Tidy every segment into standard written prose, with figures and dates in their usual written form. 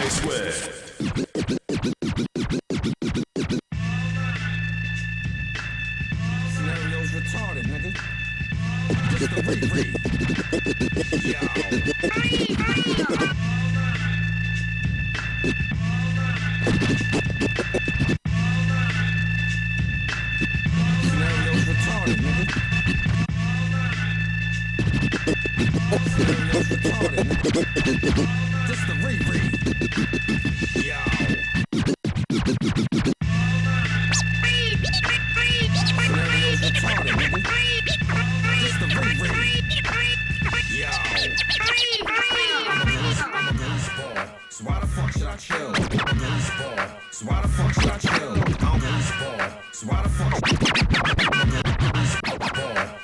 Sunez. Scenario's retarded, nigga. Just the reread. Yo. Scenario's retarded, nigga. Scenario's retarded, nigga. Just the reread. Yo. Scenario's retarded, nigga. Just the reread. Yo. I'm a greaseball, so why the fuck should I chill? I'm a greaseball, so why the fuck should I chill? I'm a greaseball, so why the fuck?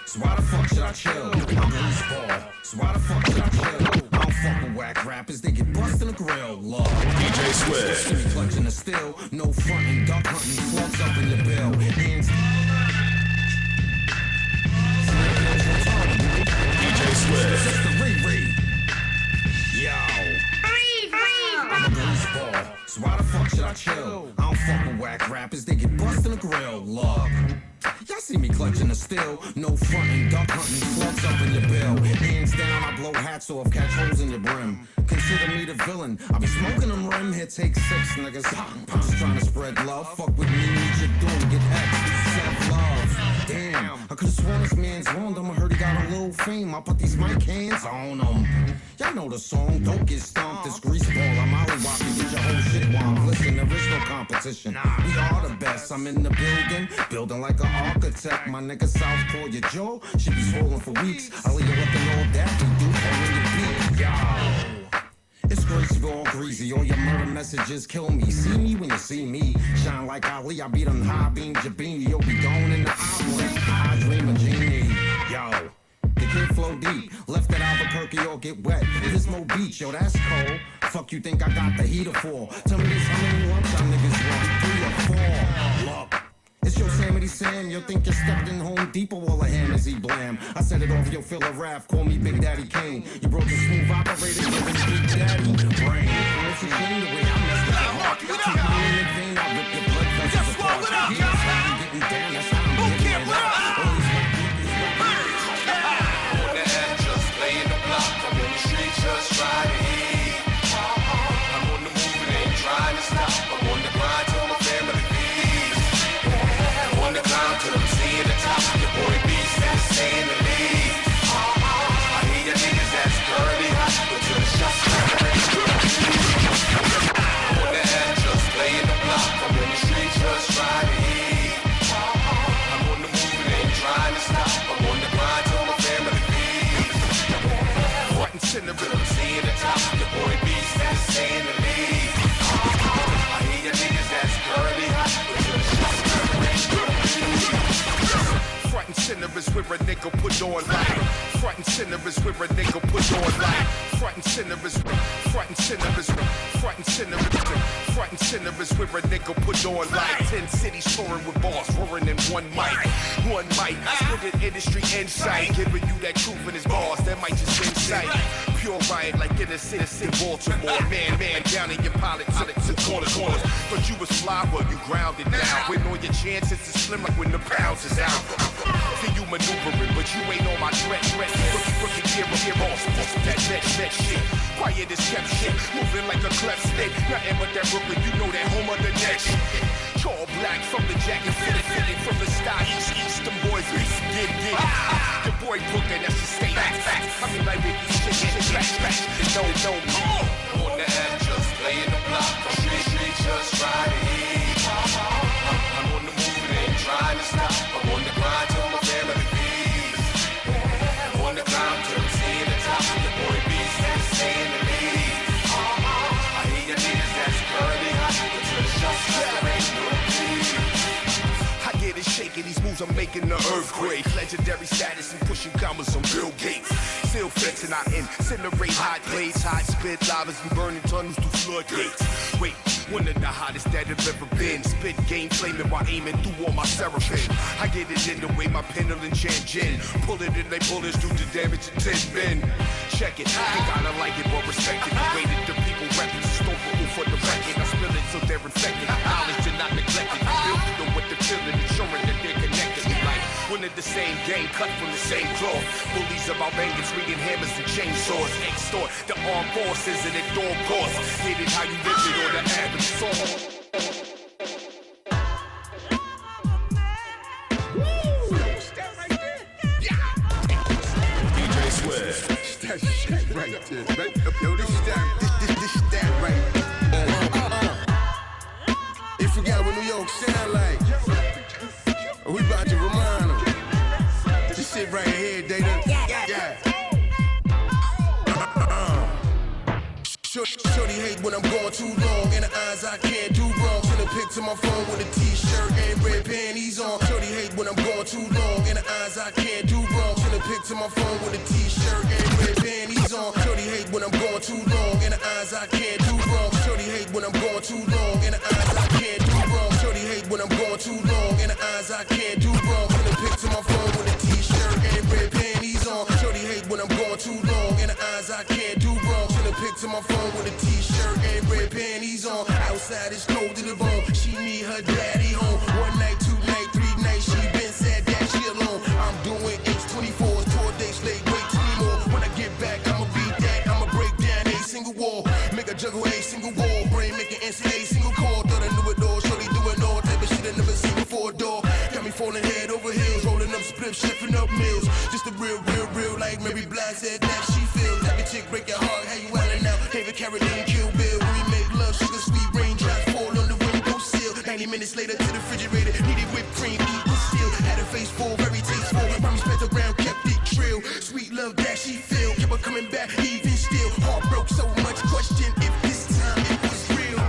So why the fuck should I chill? I'm a greaseball, so why the fuck should I chill? I don't fuck with whack rappers, they get bust in the grill. Love. DJ Sunez. See me clutching the steel, no frontin', duck hunting, slugs up in the bill. Hands. DJ Sunez. Just the reread. Yo. I'm a greaseball, so why the fuck should I chill? I don't fuck with whack rappers, they get bust in the grill. Love. Y'all see me clutching the steel, no frontin', duck hunting, slugs up in your bill. Hands down, I blow hats off, catch holes in your brim. Consider me the villain, I be smoking them rim, here take sips, niggas. I'm just trying to spread love, fuck with me, what you doing, get X, self-love. Damn, I could've sworn this man's wrong, I heard he got a little fame, I put these mic hands on him. Y'all know the song, don't get stomped, this greaseball, I'm ollie-whopping, get your whole shit womp. Listen, there is no competition, we are the best, I'm in the building like an architect. My nigga Southpaw, your jaw should be swollen for weeks. I'll leave you looking all that we do on your beat. Yo. It's crazy, all greasy. All your murder messages kill me. See me when you see me. Shine like Ali. I beat them high beam Jabini. You'll be going in the eye. I dream of genie. Yo. The kid flow deep. Left at Albuquerque or get wet. Pismo Beach, yo, that's cold. Fuck you think I got the heater for? Tell me this, how many lumps y'all niggas want? 3 or 4. Look. It's Yosemite Sam, yo think you stepped in Home Depot, all the hammers he blam. I set it off, yo feel a rap, call me Big Daddy Kane. You broke the smooth operator, giving Big Daddy brain. It's a shame the way I messed up your heart. Keep me in the vein, I rip your blood vessels apart. Yeah, that's how I'm getting down, that's how I'm getting down. All these white niggas, on the edge, just lay in the block. I'm in the street, just riding. I'm on the move, it ain't trying to stop. I'm on the grind till my family feeds. On the ground till I'm seeing the top. Your boy Beast and staying the lead. I hear your niggas that's curly hot, but till the shots on the edge, just lay in the block. I'm in the street, just riding. I'm on the move, it ain't trying to stop. I'm on the grind till my family feeds. Front and center, but I'm seeing the top. Your boy Beast and staying the lead. I hear your niggas that's curly hot, but till the shots front and center is where a nigga put on life. Front and center is where a nigga put on life. Front and center is front and center is front and center is front and center is where a nigga put on life. 10 cities touring with bars, roaring in one mic. One mic, split industry insight, giving you that truth in his bars that might just insight. Pure riot like in the city, Baltimore. Man, down in your politics and corners. But you was fly, well you grounded now. When all your chances is slim like when the pounds is out. See you maneuvering, but you ain't on my threat. Rookie gear boss, that shit. Quiet as kept shit, moving like a cleft stick. Nothing but that Brooklyn, you know that home of the next. Tall black from the jacket, fitted from the style. East, them boys, get. Your boy Brooklyn, that's the state. Fact. I mean like with these shit, no. On the edge, just playing the block. Street, just riding. I'm on the move, it ain't trying to stop. I'm on the grind till my family feeds. On the ground till I'm seeing the top. Your boy Beast and staying the lead. I hear your niggas that's curly hot, but till the shots there ain't no peace. I get it shaking, these moves I'm making the earthquake. Legendary status and pushing commas on Bill Gates. Still fixing, I incinerate hot plates, hot spit lavas and burning tunnels through floodgates. Wait, one of the hottest that have ever been. Spit game flaming while aiming through all my seraphim. I get it in the way my pendulum chant gin. Pull it in, they bullets do the damage in 10 men. Check it, I gotta like it but respect it. The way that the people reppin' stole for for the record. I spill it so they're infected. Knowledge and not neglected. Build them with the feeling, ensuring that they're connected. Like winning the same game, cut from the same cloth. Bullies of Albanians swinging hammers and chainsaws. Extort the armed forces and ignore course. Hit it how you live it or the average song. That shit right there, right? Yo, this that right. You forgot what New York sound like. We about to remind them. This shit right here, Data. Yeah. Shorty hate when I'm going too long. In the eyes I can't do wrong. Send a pic to my phone with a t-shirt and red panties on. Shorty hate when I'm going too long. In the eyes I can't do wrong. Send a pic to my phone with a t-shirt and red panties on. Shorty hate when I'm going too long. In the eyes I can't do wrong. Shorty hate when I'm going too long. In the eyes I can't do wrong. Shorty hate when I'm going too long. In the eyes I can't do wrong. Send a pic to my phone with a t-shirt and red panties on. Shorty hate when I'm going too long. In the eyes I can't do wrong. Send a pic to my phone with a t-shirt and red panties on. Outside it's cold to the bone. She need her daddy home. 1 night, 2 night, 3 nights. She been sad that she alone. I'm doing H24s, 4 days late, wait 20 more. When I get back, I'ma beat that. I'ma break down a single wall. Make a juggle a single wall. Brain making answer a single call. Thought I knew it all. Shorty doing all type of shit I never seen before. Dog got me falling head over heels, rolling up splips, chefing up meals. Just a real, like Mary Blige said that she feels. Type of chick break your heart. How you wildin' now? David Carradine, Kill Bill. When we make love, sugar sweet raindrops fall on the windowsill. 90 minutes later to the refrigerator, needed whipped cream, eat still. Had a face full, very tasteful. Mommy spent around, kept it trill. Sweet love that she feel, kept her coming back even still. Heart broke so much, question if this time it was real.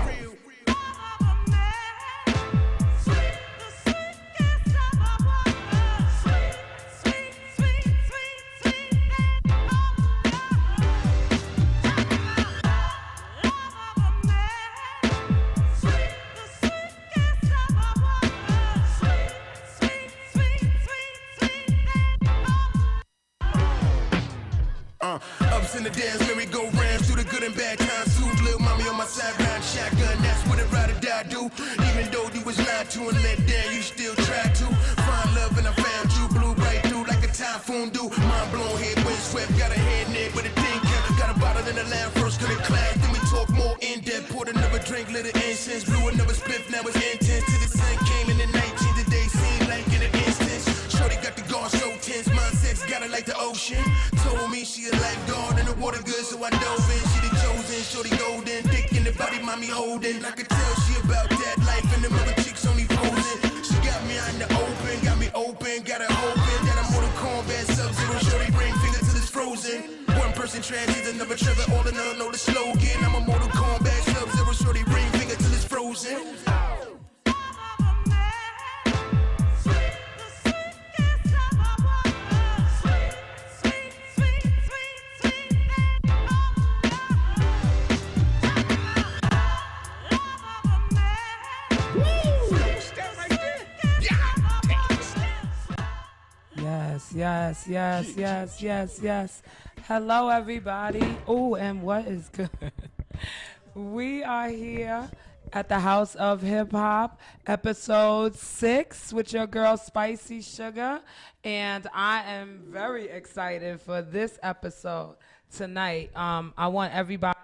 Ups and the downs, merry-go-rounds, through the good and bad times too. Little mommy on my side, round shotgun, that's what a ride or die do. Even though you was lied to and let down, you still tried to find love and I found you. Blew right through like a typhoon do. Mind blown, head wind swept, got a head neck with a thing kept. Got a bottle in the lamp, first cut it class, then we talk more in depth. Poured another drink, lit an incense, blew another spliff, now it's intense. Till the sun came in the 19th, the day seemed like in an instance. Shorty got the guard so tense, my sex got it like the ocean. Told me she a lifeguard and the water good, so I dove in. She the chosen, shorty golden, dick in the body, mommy holding. I could tell she about that life, and the mother chicks only posing. She got me out in the open, got her hoping that I'm Mortal Kombat Sub-Zero. Shorty bring finger till it's frozen. One person transit, another Trevor, all in all know the slogan. I'm a Mortal Kombat Sub-Zero. Shorty bring finger till it's frozen. Yes. Hello, everybody. Oh, and what is good? We are here at the House of Hip Hop, episode 6, with your girl Spicy Sugar, and I am very excited for this episode tonight. I want everybody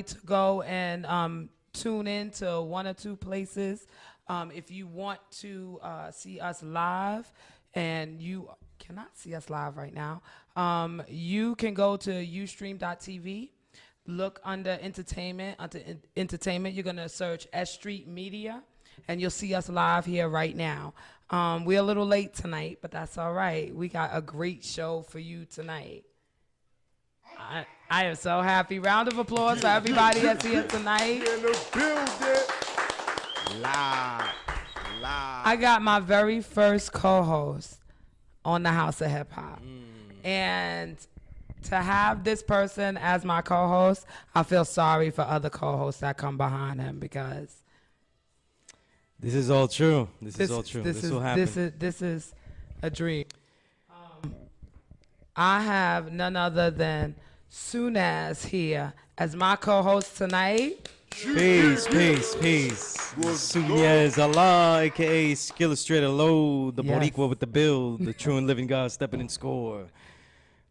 to go and tune in to one or two places. If you want to see us live, and you cannot see us live right now, you can go to ustream.tv, look under entertainment. You're going to search S Street Media, and you'll see us live here right now. We're a little late tonight, but that's all right. We got a great show for you tonight. I am so happy. Round of applause for everybody that's here tonight. In the building. Live. I got my very first co-host on the House of Hip Hop. And to have this person as my co-host, I feel sorry for other co-hosts that come behind him, because this is all true. This is all true. This will happen. This is a dream. I have none other than Sunez here as my co-host tonight. Peace. Sunez Allah, a.k.a. Skillustrator Low, the Boricua with the build, the true and living God stepping in score,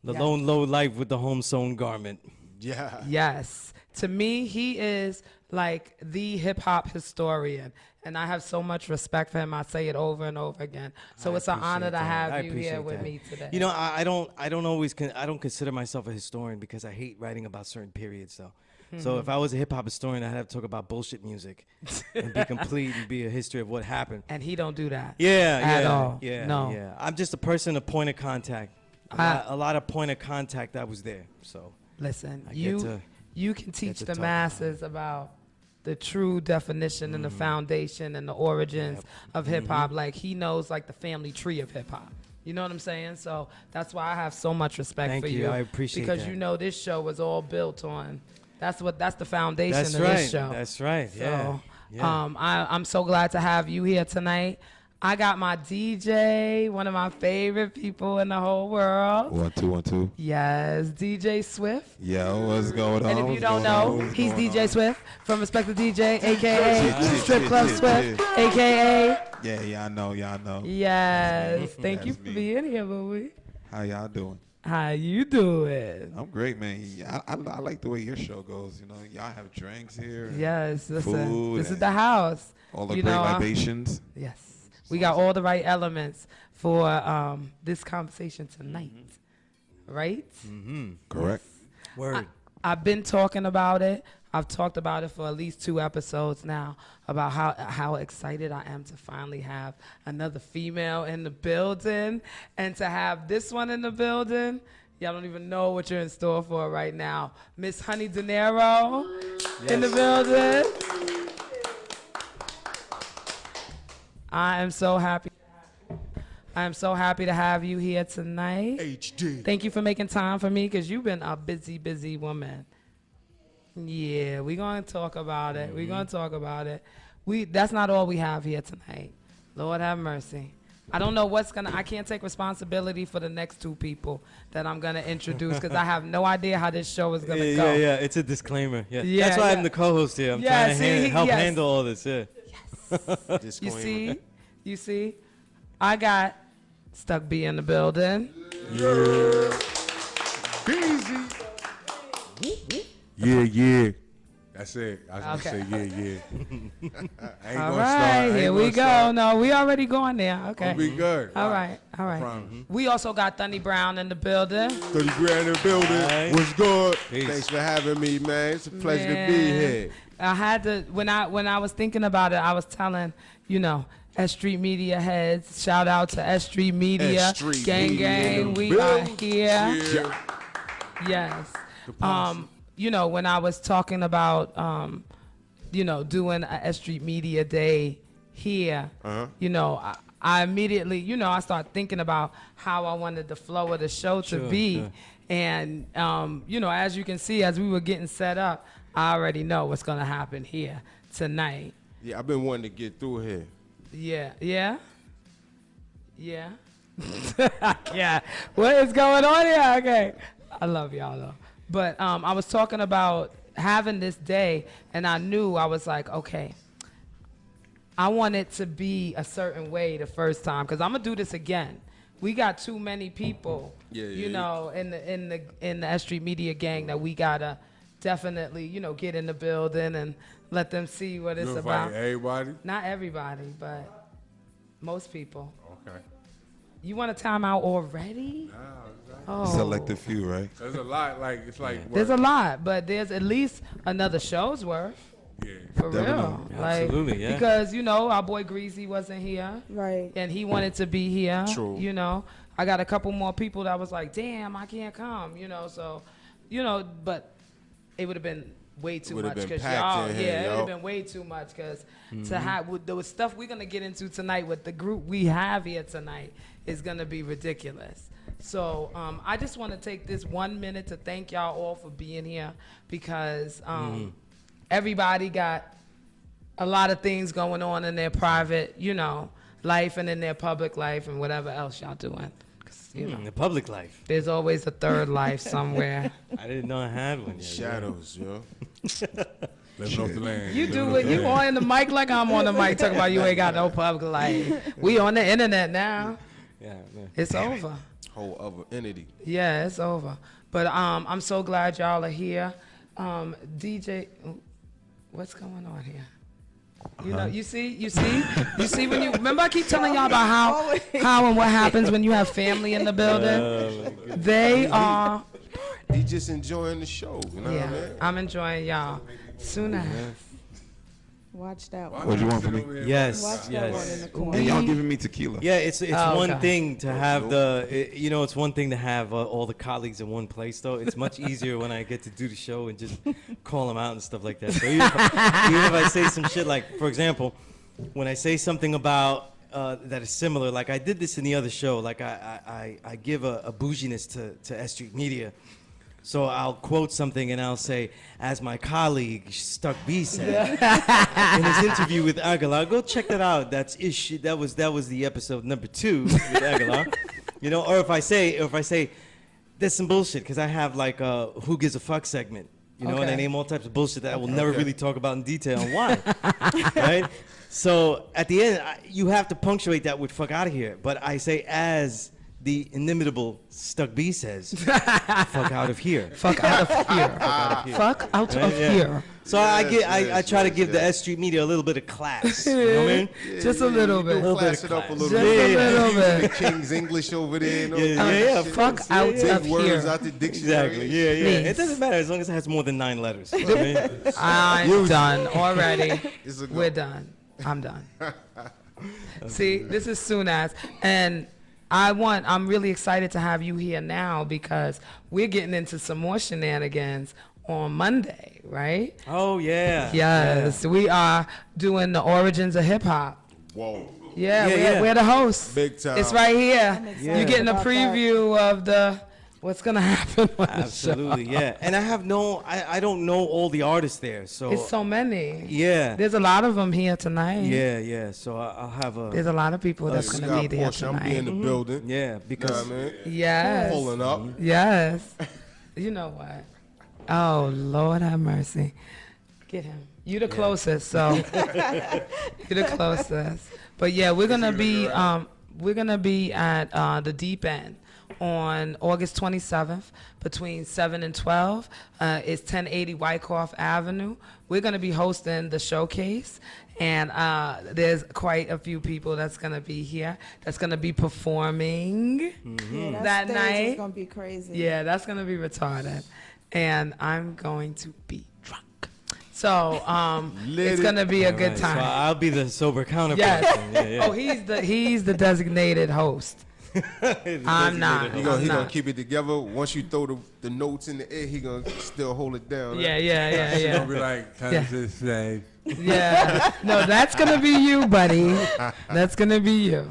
the lone low life with the home-sewn garment. Yeah. Yes. To me, he is like the hip-hop historian, and I have so much respect for him. I say it over and over again. So it's an honor to have you here with me today. You know, I don't consider myself a historian because I hate writing about certain periods, though. So if I was a hip-hop historian, I'd have to talk about bullshit music and be complete and be a history of what happened. And he don't do that. At all. No. Yeah. I'm just a person, a point of contact. A lot of point of contact that was there. So listen, you can teach the masses about the true definition and the foundation and the origins of hip-hop. Like, he knows, like, the family tree of hip-hop. You know what I'm saying? So that's why I have so much respect for you. I appreciate that. Because you know this show was all built on. That's the foundation of this show. That's right. So, yeah. I'm so glad to have you here tonight. I got my DJ, one of my favorite people in the whole world. 1 2 1 2. Yes, DJ Swift. Yo, what's going on? And if you don't know, he's DJ Swift from Respect the DJ, a.k.a. Strip Club Swift, a.k.a. Yeah, y'all know. Yes. Thank you for being here, booby. How y'all doing? How you doing? I'm great, man. I like the way your show goes. You know, y'all have drinks here. Yes, listen. Food This is the house. All the great libations. Yes. We got all the right elements for this conversation tonight. Right? Correct. Word. I've been talking about it. I've talked about it for at least 2 episodes now about how excited I am to finally have another female in the building and to have this one in the building. Y'all don't even know what you're in store for right now. Miss Honey Dinero in the building. I am so happy. I am so happy to have you here tonight. HD. Thank you for making time for me because you've been a busy, busy woman. Yeah, we're going to talk about it. We're going to talk about it. That's not all we have here tonight. Lord have mercy. I don't know I can't take responsibility for the next 2 people that I'm going to introduce because I have no idea how this show is going to go. Yeah, it's a disclaimer. Yeah. That's why I'm the co-host here. I'm trying to help handle all this. Yeah. You see, I got Stuck B in the building. Easy. Yeah. That's it. I was going to say yeah. I ain't all right, here we go. No, we already going there. Okay. We'll be good. All right. We also got Thunny Brown in the building. 30 grand in the building. Right. What's good? Peace. Thanks for having me, man. It's a pleasure to be here. I had to, when I was thinking about it, I was telling, S Street Media heads, shout out to S Street Media. S Street gang, we are here. Yes. When I was talking about, doing a S Street Media Day here, I immediately, I started thinking about how I wanted the flow of the show to be. Sure. And, as you can see, as we were getting set up, I already know what's going to happen here tonight. Yeah, I've been wanting to get through here. Yeah. Yeah. What is going on here? Okay. I love y'all, though. But I was talking about having this day, and I knew I was like, okay, I want it to be a certain way the first time, because I'm gonna do this again. We got too many people, in the S Street Media gang that we gotta definitely, get in the building and let them see what it's about. Everybody? Not everybody, but most people. Okay. You want a timeout already? Oh. Select a few, right? There's a lot. There's a lot, but there's at least another show's worth. Yeah. For real. Absolutely, yeah. Because, our boy Greasy wasn't here. Right. And he wanted to be here. True. I got a couple more people that was like, damn, I can't come, but it would have been way too much because y'all, it would have been way too much because to have with the stuff we're gonna get into tonight with the group we have here tonight is gonna be ridiculous. So I just want to take this 1 minute to thank y'all all for being here because everybody got a lot of things going on in their private, life and in their public life and whatever else y'all doing. you know. The public life. There's always a third life somewhere. I didn't know I had one yet. Shadows, yo. Living off the land. You do it. You on the mic like I'm on the mic talking about you ain't got no public life. We on the internet now. Yeah, man. It's over. Whole other entity. Yeah, it's over. But I'm so glad y'all are here. DJ, what's going on here? You know, you see when you remember I keep telling y'all about how and what happens when you have family in the building. They are. He just enjoying the show. You know what I mean? I'm enjoying y'all. Sunez. Watch that one. What do you want from me? Yes, Watch that one in yes. the corner. And y'all giving me tequila. Yeah, it's Oh, one okay. thing to have it's one thing to have all the colleagues in one place, though. It's much easier when I get to do the show and just call them out and stuff like that. So even if I say some shit like, for example, when I say something about that is similar, like I did this in the other show, like I give a bouginess to S Street Media. So I'll quote something and I'll say, as my colleague Stuck B said in his interview with Aguilar, go check that out. That was the episode number 2 with Aguilar. You know, or if I say there's some bullshit because I have like a who gives a fuck segment. You know, and I name all types of bullshit that I will never really talk about in detail and why. Right? So at the end, you have to punctuate that with fuck out of here. But I say as the inimitable Stuck B says, fuck out of here. Fuck out of here. Fuck out of here. So I try to give the S Street Media a little bit of class. You know what I mean? Just a little bit. Class it up a little Just bit. a little The bit. King's English over there. And all Yeah, that yeah, shit. Fuck out Big of words here. out the dictionary. Exactly. Yeah, yeah. Please. It doesn't matter as long as it has more than 9 letters. You know what I mean? I'm done already. It's a go. We're done. I'm done. See, this is Sunez, and I'm really excited to have you here now because we're getting into some more shenanigans on Monday, right? Oh, yeah. Yes, we are doing the origins of hip hop. Whoa. Yeah, we're the hosts. Big time. It's right here. excited You're getting a about that. preview of what's gonna happen on the show. Absolutely, yeah. And I don't know all the artists there, so. It's so many. Yeah. There's a lot of them here tonight. Yeah. So I'll have a. There's a lot of people that's You gonna be got there Portia. I'm be in tonight. the building. Yeah, You know because. what I mean? Yes. Pulling up. Yes. You know what? Oh, Lord have mercy. Get him. You the closest, so you the closest. But yeah, we're gonna be at the Deep End on August 27th between 7 and 12. It's 1080 Wyckoff Avenue. We're gonna be hosting the showcase, and there's quite a few people that's gonna be here. That's gonna be performing Yeah, that stage night. is gonna be crazy. Yeah, that's gonna be retarded, and I'm going to be drunk. So it's gonna be a good Right, time. So I'll be the sober counterpart. Yes. Yeah. Oh, he's the designated host. I'm not. He I'm gonna not. keep it together. Once you throw the notes in the air, he gonna still hold it down. Yeah, right? yeah. Gonna be like, time Yeah. to say. Yeah. No, that's gonna be you, buddy. That's gonna be you.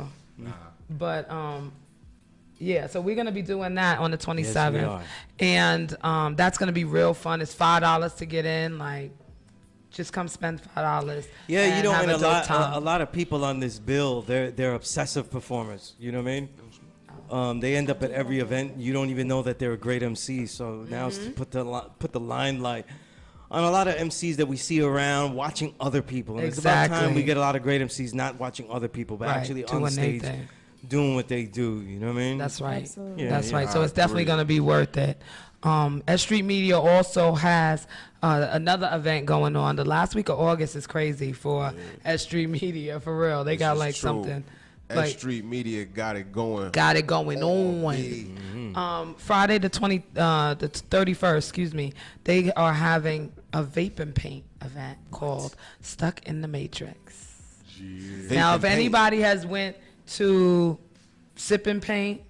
But yeah, so we're gonna be doing that on the 27th, Yes, we are. and that's gonna be real fun. It's $5 to get in. Like, just come spend $5. Yeah, you know, have and a dope time. a lot of people on this bill, they're obsessive performers. You know what I mean? They end up at every event. You don't even know that they're a great MC. So now it's to put the limelight on a lot of MCs that we see around watching other people. And it's about time Exactly. we get a lot of great MCs not watching other people, but Right, actually doing on their stage thing. doing what they do. You know what I mean? That's right. Absolutely. Yeah, That's yeah. right. So I it's definitely agree. going to be worth it. S Street Media also has another event going on. The last week of August is crazy for S Street Media, for real. They got This is like true. something. S Like, Street Media got it going. got it going on. Hey. Friday the 31st, excuse me, they are having a vape and paint event called Stuck in the Matrix. Now, if anybody has went to Sip and Paint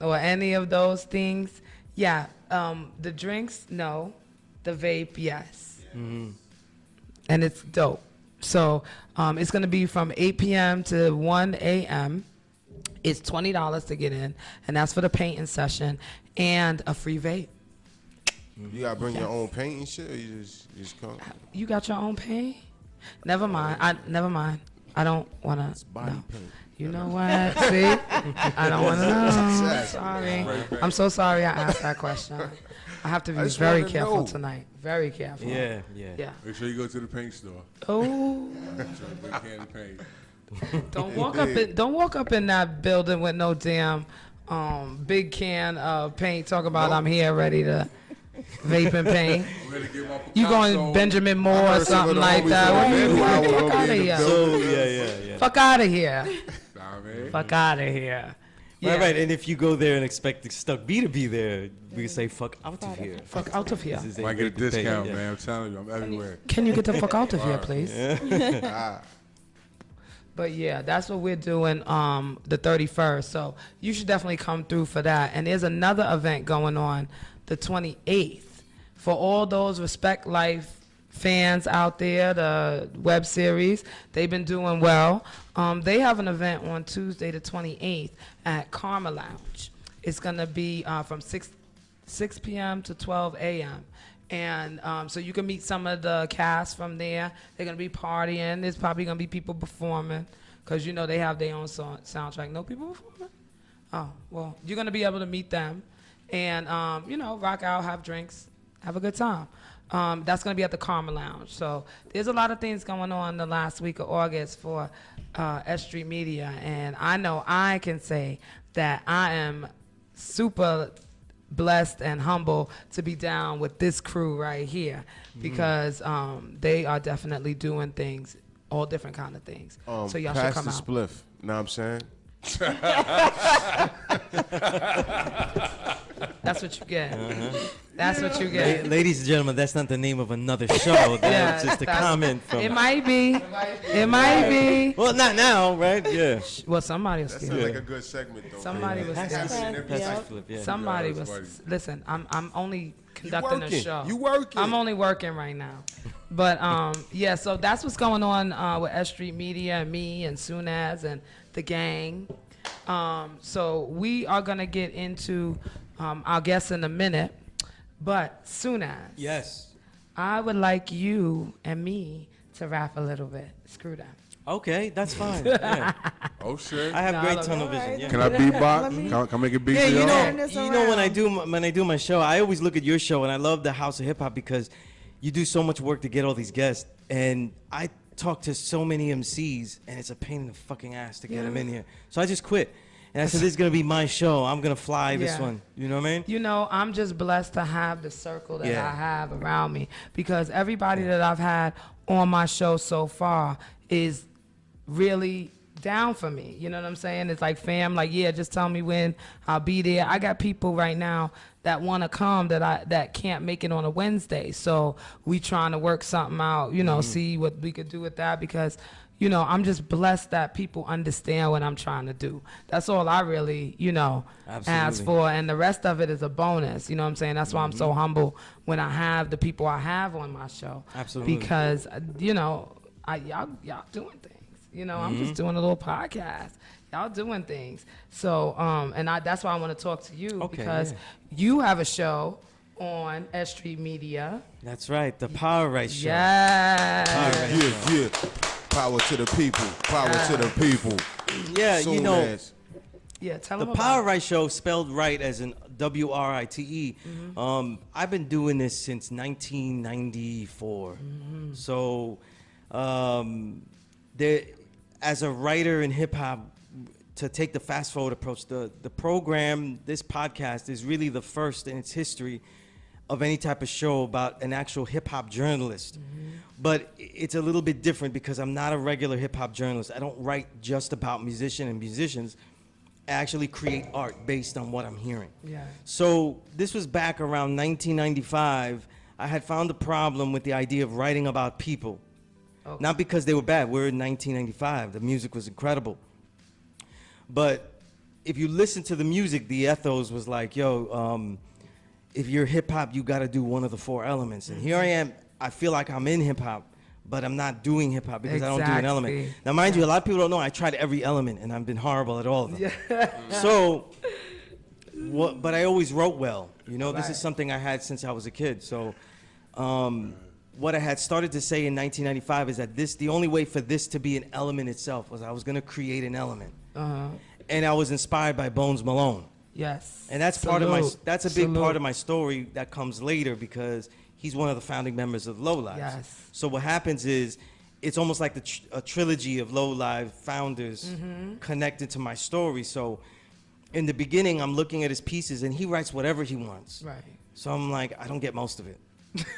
or any of those things, yeah, the drinks, no. The vape, yes. And it's dope. So it's going to be from 8 p.m. to 1 a.m. It's $20 to get in, and that's for the painting session and a free vape. You gotta bring your own paint and shit. Or you just come. You got your own paint? Never mind. Never mind. I don't want to. Body No. paint. You know what? See? I don't want to know. I'm sorry. I'm so sorry I asked that question. I have to be very careful tonight. Very careful. Yeah. Make sure you go to the paint store. Oh. Big can of paint. Don't walk up in that building with no damn big can of paint. Talk about I'm here ready to vape and paint. You going Benjamin Moore or something like that? Fuck out of here. So yeah. Fuck out of here. Fuck out of here. Yeah. Right. And if you go there and expect the Stuck B to be there, we can say fuck out of here. Fuck out of here. Might get a discount, man. I'm telling you, I'm everywhere. Can you get the fuck out of here, please? But yeah, that's what we're doing the 31st. So you should definitely come through for that. And there's another event going on the 28th. For all those Respect Life fans out there, the web series, they've been doing well. They have an event on Tuesday the 28th at Karma Lounge. It's going to be from 6 p.m. to 12 a.m. And so you can meet some of the cast from there. They're going to be partying. There's probably going to be people performing because, you know, they have their own soundtrack. No people performing? Oh, well, you're going to be able to meet them and, you know, rock out, have drinks, have a good time. That's going to be at the Karma Lounge. So there's a lot of things going on the last week of August for S Street Media. And I know I can say that I am super blessed and humble to be down with this crew right here because they are definitely doing things, all different kind of things. So y'all should come out. Spliff, know what I'm saying? That's what you get. That's what you get. Ladies and gentlemen, that's not the name of another show. That's just a comment from. It might be. It might be. Well, not now, right? Yeah. Well, somebody was That stealing. sounds like a good segment, though. Somebody was stealing. Somebody was. Listen, I'm only conducting a show. You working? I'm only working right now. But yeah, so that's what's going on with S Street Media and me and Sunez and the gang. So we are gonna get into our guests in a minute, but Sunez. Yes. I would like you and me to rap a little bit. Screw that. Okay, that's fine. Yeah. Oh shit. I have great tunnel vision. Yeah. Can I beatbox? Can I make a beat Yeah, for you y'all? know when I do my show, I always look at your show and I love the House of Hip Hop because you do so much work to get all these guests, and I talk to so many MCs, and it's a pain in the fucking ass to get them in here. So I just quit. And I said, this is going to be my show. I'm going to fly this one. You know what I mean? You know, I'm just blessed to have the circle that I have around me because everybody that I've had on my show so far is really down for me. You know what I'm saying? It's like, fam, like, yeah, just tell me when I'll be there. I got people right now that want to come that can't make it on a Wednesday. So we trying to work something out, you know, see what we could do with that because, you know, I'm just blessed that people understand what I'm trying to do. That's all I really, you know, ask for. And the rest of it is a bonus. You know what I'm saying? That's why I'm so humble when I have the people I have on my show. Absolutely. Because, you know, y'all doing things. You know, I'm just doing a little podcast. Y'all doing things. So, and that's why I want to talk to you because you have a show on S Street Media. That's right, the Power Right Show. Yes. Yeah. Power to the people. Power to the people. Yeah, you know, yeah, tell the them Power about Right Show, spelled right as in WRITE. I've been doing this since 1994. So, as a writer in hip hop, to take the fast forward approach, the program, this podcast is really the first in its history of any type of show about an actual hip hop journalist. But it's a little bit different because I'm not a regular hip hop journalist. I don't write just about musicians. I actually create art based on what I'm hearing. Yeah. So this was back around 1995. I had found a problem with the idea of writing about people. Okay. Not because they were bad. We're in 1995. The music was incredible. But if you listen to the music, the ethos was like, yo, if you're hip hop, you got to do one of the four elements. And here I am. I feel like I'm in hip hop, but I'm not doing hip hop because I don't do an element. Now, mind you, a lot of people don't know I tried every element and I've been horrible at all of them. So, but I always wrote well. You know, this is something I had since I was a kid. So, what I had started to say in 1995 is that the only way for this to be an element itself was I was going to create an element. And I was inspired by Bones Malone. Yes. And that's part of my, Salute. that's a big Salute. part of my story that comes later because he's one of the founding members of Low Lives. Yes. So what happens is, it's almost like a trilogy of Low Live founders connected to my story. So in the beginning, I'm looking at his pieces and he writes whatever he wants. Right. So I'm like, I don't get most of it.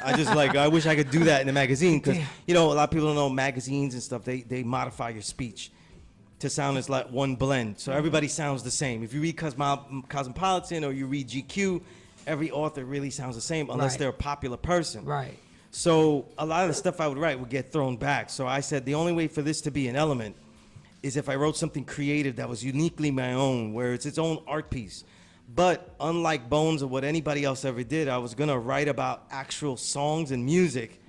I just like, I wish I could do that in a magazine because, you know, a lot of people don't know magazines and stuff, they modify your speech to sound as like one blend. So everybody sounds the same. If you read Cosmopolitan or you read GQ, every author really sounds the same unless Right. they're a popular person. Right. So a lot of the stuff I would write would get thrown back. So I said the only way for this to be an element is if I wrote something creative that was uniquely my own, where it's its own art piece. But unlike Bones or what anybody else ever did, I was gonna write about actual songs and music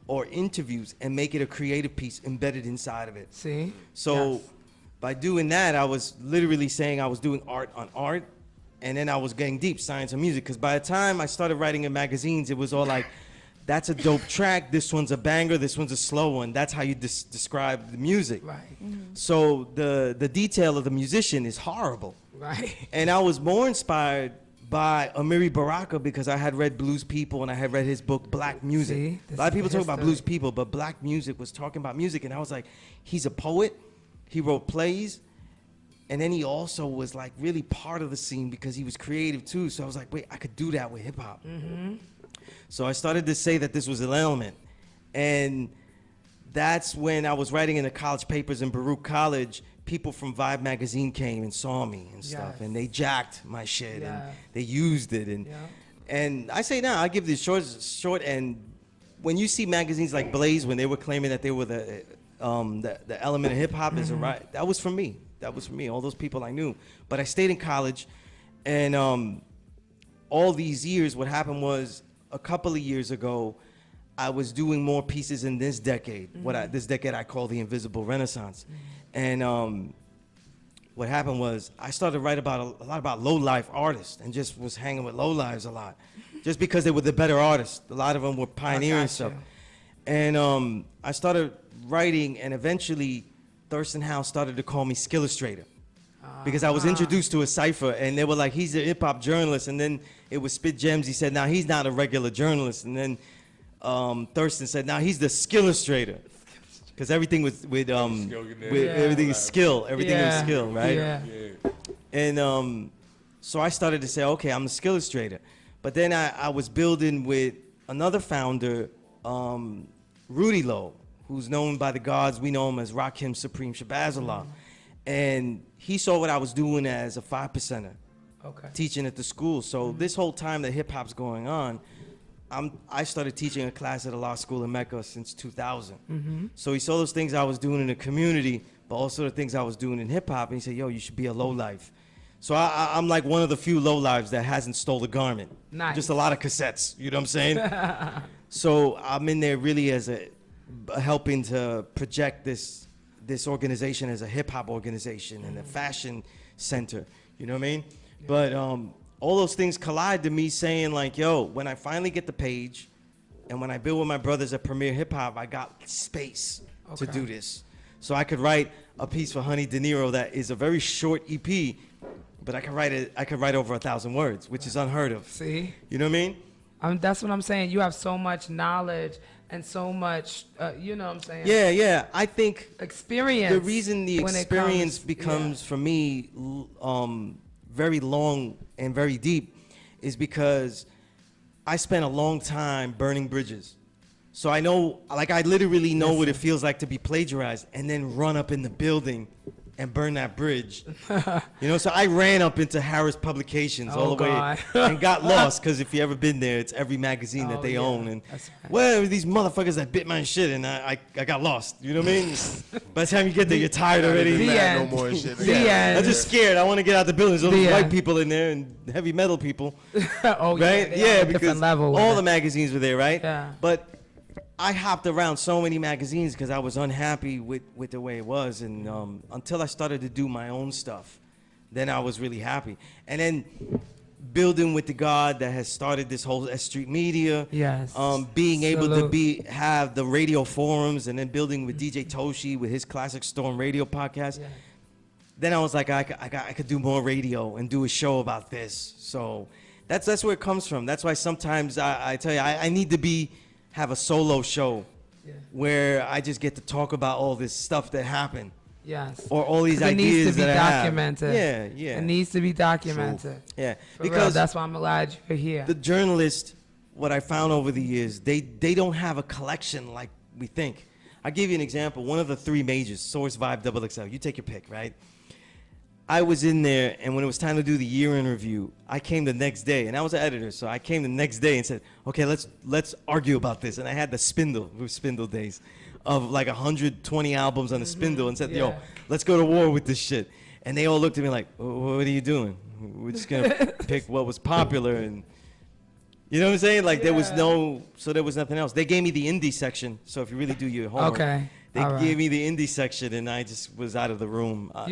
or interviews and make it a creative piece embedded inside of it. See? So Yes. by doing that, I was literally saying I was doing art on art, and then I was getting deep, science and music. Because by the time I started writing in magazines, it was all like, that's a dope track, this one's a banger, this one's a slow one. That's how you describe the music. Right. So the detail of the musician is horrible. Right. And I was more inspired by Amiri Baraka because I had read Blues People and I had read his book Black Music. See? A lot of people This talk is about the- Blues People, but Black Music was talking about music, and I was like, he's a poet, he wrote plays, and then he also was like really part of the scene because he was creative too. So I was like, wait, I could do that with hip hop. So I started to say that this was an element, and that's when I was writing in the college papers in Baruch College. People from Vibe magazine came and saw me and stuff, Yes. and they jacked my shit Yeah. and they used it, and Yeah. and I say now I give this short. And when you see magazines like Blaze, when they were claiming that they were the element of hip hop is a right, that was for me. That was for me. All those people I knew, but I stayed in college, and all these years, what happened was a couple of years ago, I was doing more pieces in this decade. This decade I call the Invisible Renaissance, and what happened was I started to write about a lot about low life artists, and just was hanging with low lives a lot, just because they were the better artists. A lot of them were pioneering stuff, and I started writing, and eventually Thurston House started to call me Skill Illustrator. Because I was introduced to a cipher, and they were like, he's a hip hop journalist, and then it was Spit Gems. He said, now he's not a regular journalist, and then Thurston said, now he's the Skill Illustrator, because everything with everything is skill, everything is skill, right? Yeah. And so I started to say, okay, I'm the Skill Illustrator, but then I was building with another founder, Rudy Lowe, who's known by the gods. We know him as Rakim Supreme Shabazz-Allah. And he saw what I was doing as a 5%er, Okay. teaching at the school. So this whole time that hip hop's going on, I started teaching a class at a law school in Mecca since 2000. So he saw those things I was doing in the community, but also the things I was doing in hip hop, and he said, "Yo, you should be a low life." So I'm like one of the few low lives that hasn't stole a garment. Nice. Just a lot of cassettes. You know what I'm saying? So I'm in there really as a helping to project this organization as a hip hop organization and a fashion center, you know what I mean? But all those things collide to me saying like, yo, when I finally get the page and when I build with my brothers at Premier Hip Hop, I got space to do this. So I could write a piece for Honey Dinero that is a very short EP, but I could write over 1,000 words, which is unheard of. See? You know what I mean? That's what I'm saying. You have so much knowledge and so much, you know what I'm saying? Yeah. I think Experience. the reason the when it experience comes- becomes for me very long and very deep is because I spent a long time burning bridges. So I know, like I literally know what it feels like to be plagiarized and then run up in the building and burn that bridge. You know, so I ran up into Harris Publications all the God. way and got lost, because if you ever been there, it's every magazine that Oh, they yeah. own. And That's right. where are these motherfuckers that bit my shit, and I got lost. You know what I mean? By the time you get there, you're tired already. The Mad end. no more and shit. The end. I'm just scared. I want to get out the building. There's all these The white end. people in there and heavy metal people, Oh, right? they on Yeah, a because different level with all it. the magazines were there, right? Yeah. But I hopped around so many magazines because I was unhappy with the way it was, and until I started to do my own stuff, then I was really happy. And then building with the God that has started this whole S Street Media, Yes. being able to Salute. have the radio forums, and then building with DJ Toshi with his Classic Storm radio podcast. Yeah. then I was like, I could do more radio and do a show about this. So that's where it comes from. That's why sometimes I tell you, I need to have a solo show where I just get to talk about all this stuff that happened. Yes. Or all these 'Cause ideas it needs to be that I have. documented. Yeah, yeah. It needs to be documented. Yeah, For because real, that's why I'm glad you're here. the journalists, what I found over the years, they don't have a collection like we think. I'll give you an example. One of the 3 majors, Source, Vibe, XXL. You take your pick, right? I was in there, and when it was time to do the year in review, I came the next day, and I was an editor, so I came the next day and said, okay, let's argue about this. And I had the spindle, it was spindle days, of like 120 albums on the spindle, and said, yo, let's go to war with this shit. And they all looked at me like, what are you doing? We're just gonna pick what was popular, and you know what I'm saying? Like there was nothing else. They gave me the indie section, so if you really do your homework, they gave me the indie section, and I just was out of the room. I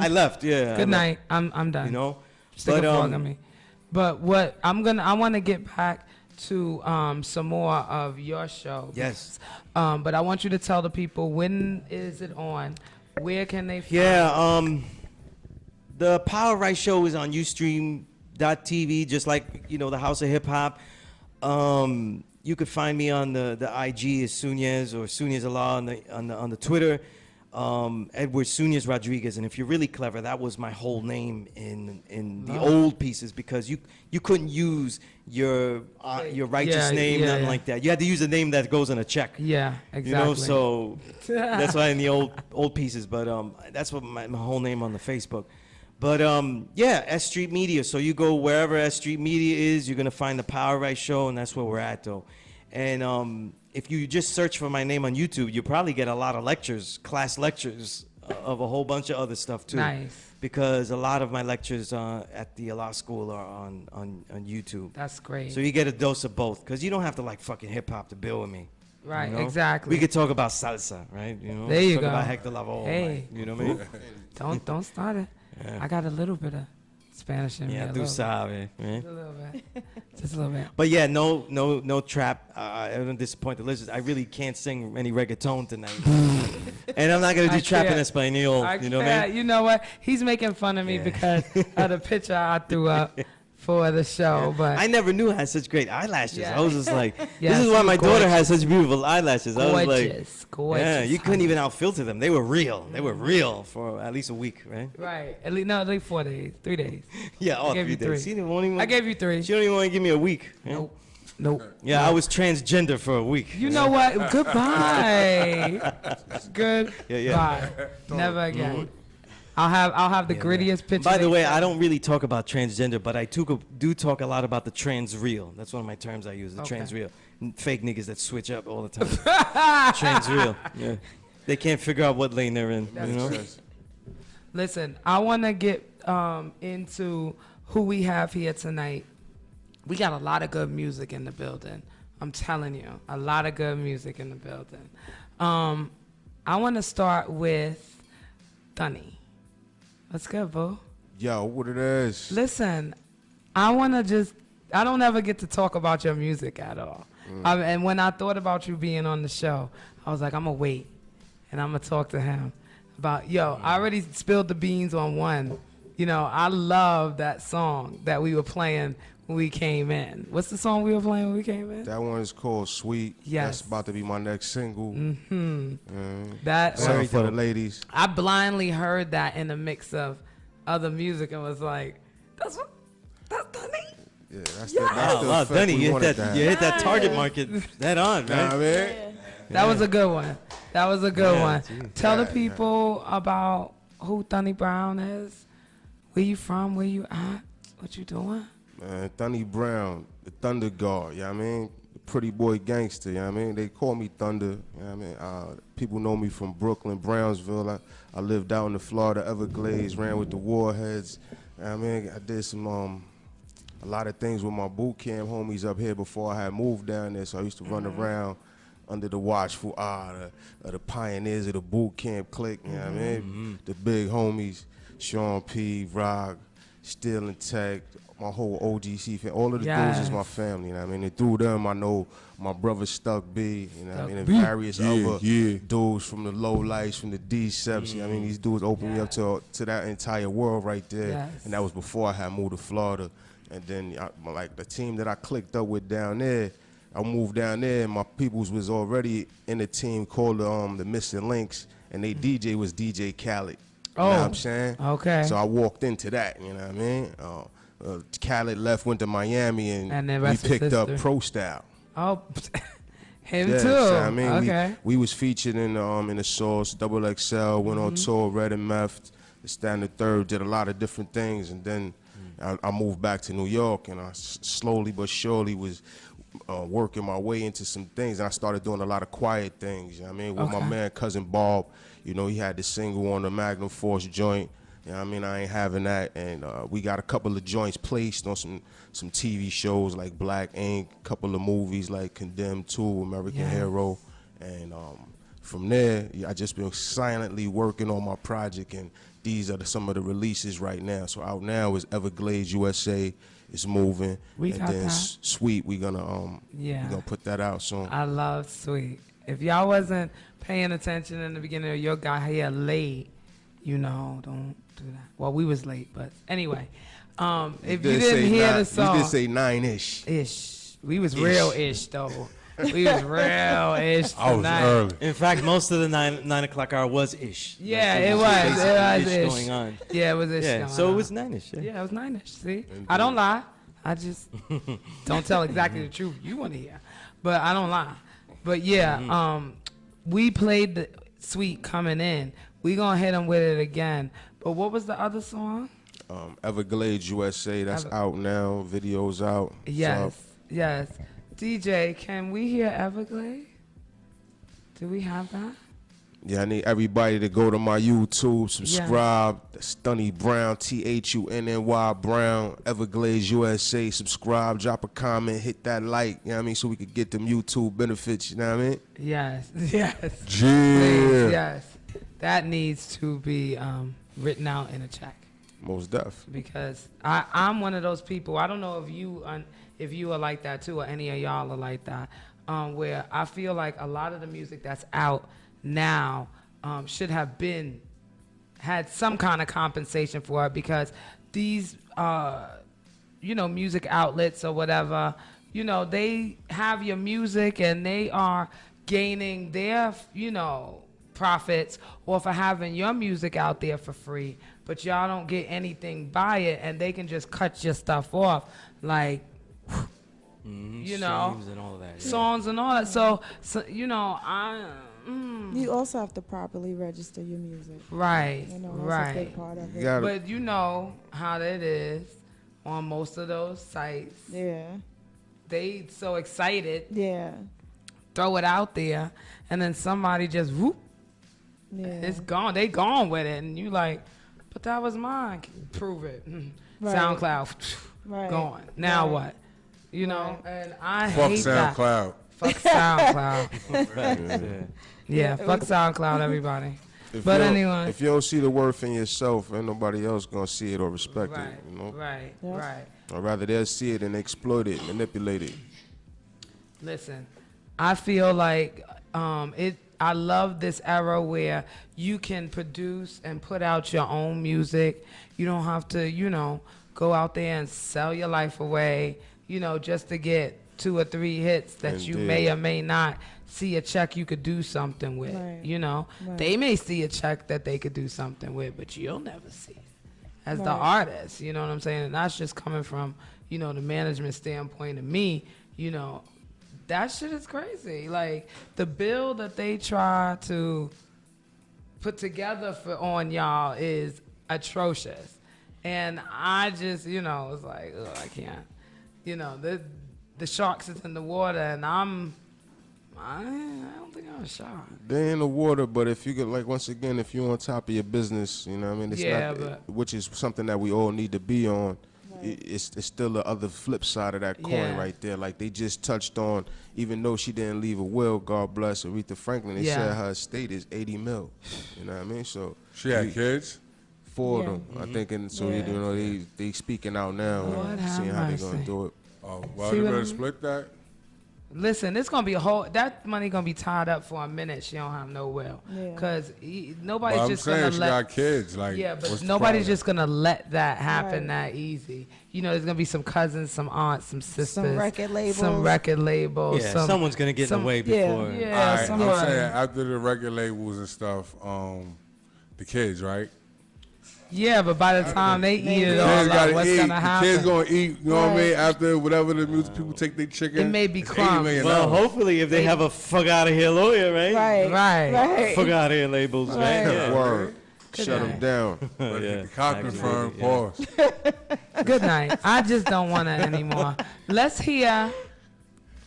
left. Yeah. Good night. I'm done. You know, Stick a fork on me. But what I want to get back to some more of your show. Yes. But I want you to tell the people, when is it on? Where can they find it? The Power Right Show is on Ustream.tv, just like, the House of Hip Hop. You could find me on the IG as Sunez or Sunez Allah on the Twitter. Edward Sunez Rodriguez, and if you're really clever, that was my whole name in the old pieces, because you couldn't use your righteous name, nothing like that. You had to use a name that goes on a check. Yeah, exactly. So that's why in the old pieces. But that's what my whole name on the Facebook. But S Street Media. So you go wherever S Street Media is, you're gonna find the Power Right Show, and that's where we're at, though. And if you just search for my name on YouTube, you'll probably get a lot of lectures, class lectures of a whole bunch of other stuff too. Nice. Because a lot of my lectures at the law school are on YouTube. That's great. So you get a dose of both, because you don't have to like fucking hip hop to build with me. Right, exactly. We could talk about salsa, right? There you talk go. about Hector Lavoe. Hey, you know what I mean? don't start it. Yeah. I got a little bit of Spanish in me. Yeah, tú sabes, man. Just a little bit. Just a little bit. But yeah, no trap. I'm gonna disappoint the listeners. I really can't sing any reggaeton tonight. And I'm not gonna do trap in Espanol. You know what I mean? You know what? He's making fun of me because of the picture I threw up for the show. But I never knew I had such great eyelashes. Yeah. I was just like, this is why my daughter has such beautiful eyelashes. I was like, gorgeous. Yeah, you couldn't even outfilter them. They were real. They were real for at least a week, right? Right. At least 4 days, 3 days. Yeah, all 3 days. See, I gave you 3. She don't even want to give me a week. Nope. Yeah, I was transgender for a week. You know what? Goodbye. Good. Yeah. Bye. Never again. I'll have the grittiest picture. By the way, I don't really talk about transgender, but I do talk a lot about the trans real. That's one of my terms I use, the trans real. Fake niggas that switch up all the time. Trans real. Yeah. They can't figure out what lane they're in. That's you know? true. Listen, I want to get into who we have here tonight. We got a lot of good music in the building. I'm telling you, a lot of good music in the building. I want to start with Thunny. What's good, boo? Yo, what it is? Listen, I don't ever get to talk about your music at all. And when I thought about you being on the show, I was like, I'm going to wait, and I'm going to talk to him about, I already spilled the beans on one. I love that song that we were playing when we came in. What's the song we were playing when we came in? That one is called Sweet. Yes. That's about to be my next single. That Sorry for the ladies. I blindly heard that in a mix of other music and was like, that's Thunny? Yeah, that's Wow, the Thunny, you hit that target market. That on, man. I mean? That was a good one. That was a good one. Geez. Tell the people about who Thunny Brown is. Where you from? Where you at? What you doing? Man, Thunny Brown, the Thunder God, you know what I mean? The pretty boy gangster, you know what I mean? They call me Thunder, you know what I mean? People know me from Brooklyn, Brownsville. I lived out in the Florida Everglades, ran with the Warheads, you know what I mean? I did some, a lot of things with my boot camp homies up here before I had moved down there, so I used to run around under the watchful eye of the pioneers of the boot camp clique, you know what I mean? The big homies, Sean P, Rock, Steel and Tech, my whole OGC family, all of the dudes is Yes. my family, you know what I mean? And through them, I know my brother Stuck B, you know what I mean? And B. various other dudes from the Low Lights, from the D-Seps, you know what I mean? These dudes opened me up to that entire world right there. Yes. And that was before I had moved to Florida. And then, like, the team that I clicked up with down there, I moved down there, and my peoples was already in a team called the Missing Links, and they DJ was DJ Khaled. You know what I'm saying? Okay. So I walked into that, you know what I mean? Khaled left, went to Miami, and the we rest is picked up history. Pro Style. Oh, him Yeah, too. so, I mean, Okay. we was featured in the Source, Double XL, went on tour, Red and Meth, the Standard Third, did a lot of different things, and then I moved back to New York, and I slowly but surely was working my way into some things, and I started doing a lot of quiet things, you know what I mean? With my man, Cousin Bob, you know, he had the single on the Magnum Force joint, you know what I mean? I ain't having that, and we got a couple of joints placed on some TV shows like Black Ink, a couple of movies like Condemned 2, American Hero, and from there, I just been silently working on my project, and these are some of the releases right now. So out now is Everglades USA, it's moving, We and got then that. Sweet, we gonna put that out soon. I love Sweet. If y'all wasn't paying attention in the beginning of your guy here late, you know, don't do that. Well, we was late, but anyway. If you didn't hear the song. You did say 9-ish. Ish. We was real-ish, though. We was real-ish tonight. I was early. In fact, most of the 9 o'clock hour was ish. Yeah, Like, it was. basically It was ish ish. going on. Yeah, it was ish Yeah, going so on. it was 9ish. Yeah. Yeah, it was 9ish. See? I don't lie. I just don't tell exactly the truth you want to hear. But I don't lie. But yeah, we played the Sweet coming in. We gonna hit them with it again. But what was the other song? Everglades USA, that's out now. Videos out. Yes, yes. DJ, can we hear Everglade? Do we have that? Yeah, I need everybody to go to my YouTube, subscribe. That's Thunny Brown, THUNNY Brown, Everglades USA. Subscribe, drop a comment, hit that like, you know what I mean, so we could get them YouTube benefits, you know what I mean? Yes, yes. Yeah. Yes. That needs to be written out in a check. Most def. Because I'm one of those people. I don't know if you are like that too, or any of y'all are like that, where I feel like a lot of the music that's out now should have had some kind of compensation for it, because these music outlets or whatever, they have your music and they are gaining their profits or for having your music out there for free, but y'all don't get anything by it, and they can just cut your stuff off, like Streams and all of that. Yeah. songs and all that. So You also have to properly register your music. right, You know, that's a right. big part of it. gotta- But you know how that is on most of those sites. Yeah. They so excited, Yeah. throw it out there, and then somebody just whoop, Yeah. it's gone. They gone with it, and you like, but that was mine. Prove it. Right. SoundCloud, Right. gone. Now Right. what? Right. And I Fuck hate that. SoundCloud. Fuck SoundCloud. Yeah, fuck SoundCloud, everybody. But anyway. If you don't see the worth in yourself, ain't nobody else gonna see it or respect Right, it, you know? right, Yeah. right. Or rather, they'll see it and exploit it, manipulate it. Listen, I feel like I love this era where you can produce and put out your own music. You don't have to, go out there and sell your life away, just to get 2 or 3 hits that you Indeed. may or may not see a check you could do something with. Right. Right. They may see a check that they could do something with, but you'll never see it as the Right. artist. You know what I'm saying? And that's just coming from, the management standpoint of me, that shit is crazy. Like, the bill that they try to put together on y'all is atrocious. And I just, it's like, ugh, I can't. The sharks is in the water, and I don't think I'm a shark. They in the water, but if you get, like, once again, if you're on top of your business, you know what I mean? It's Yeah, not, but- which is something that we all need to be on. It's still the other flip side of that coin Yeah. right there. Like, they just touched on, even though she didn't leave a will, God bless Aretha Franklin, they Yeah. said her estate is 80 mil. You know what I mean? So She had kids? before them. I think, and so you know they speaking out now, Lord and have seeing how they mercy. gonna do it. Oh, well, See they what I better mean? split that. Listen, it's gonna be that money gonna be tied up for a minute. She don't have no will, Yeah. cause But nobody's I'm just saying gonna she let. got kids. Like, Yeah, but what's the nobody's problem? just gonna let that happen Right. that easy. You know, there's gonna be some cousins, some aunts, some sisters, record labels. some record labels. Yeah, some, someone's gonna get in some- the way yeah. before. Yeah, All right, somebody. I'm saying after the record labels and stuff, the kids, right? Yeah, but by the time they eat it The all kids up, gotta what's eat. gonna The happen? kids gonna eat. You know what I mean? Right. After whatever the music people take their chicken. It may be it's $80 crumbs. million. Well, hopefully, if they have a fuck out of here lawyer, right? Right. Right. Right. Fuck out of here labels, right? Right. Yeah. Word. Shut them night. down. But Yeah, the cop actually, confirmed. yeah. Pause. Good night. I just don't want it anymore. Let's hear.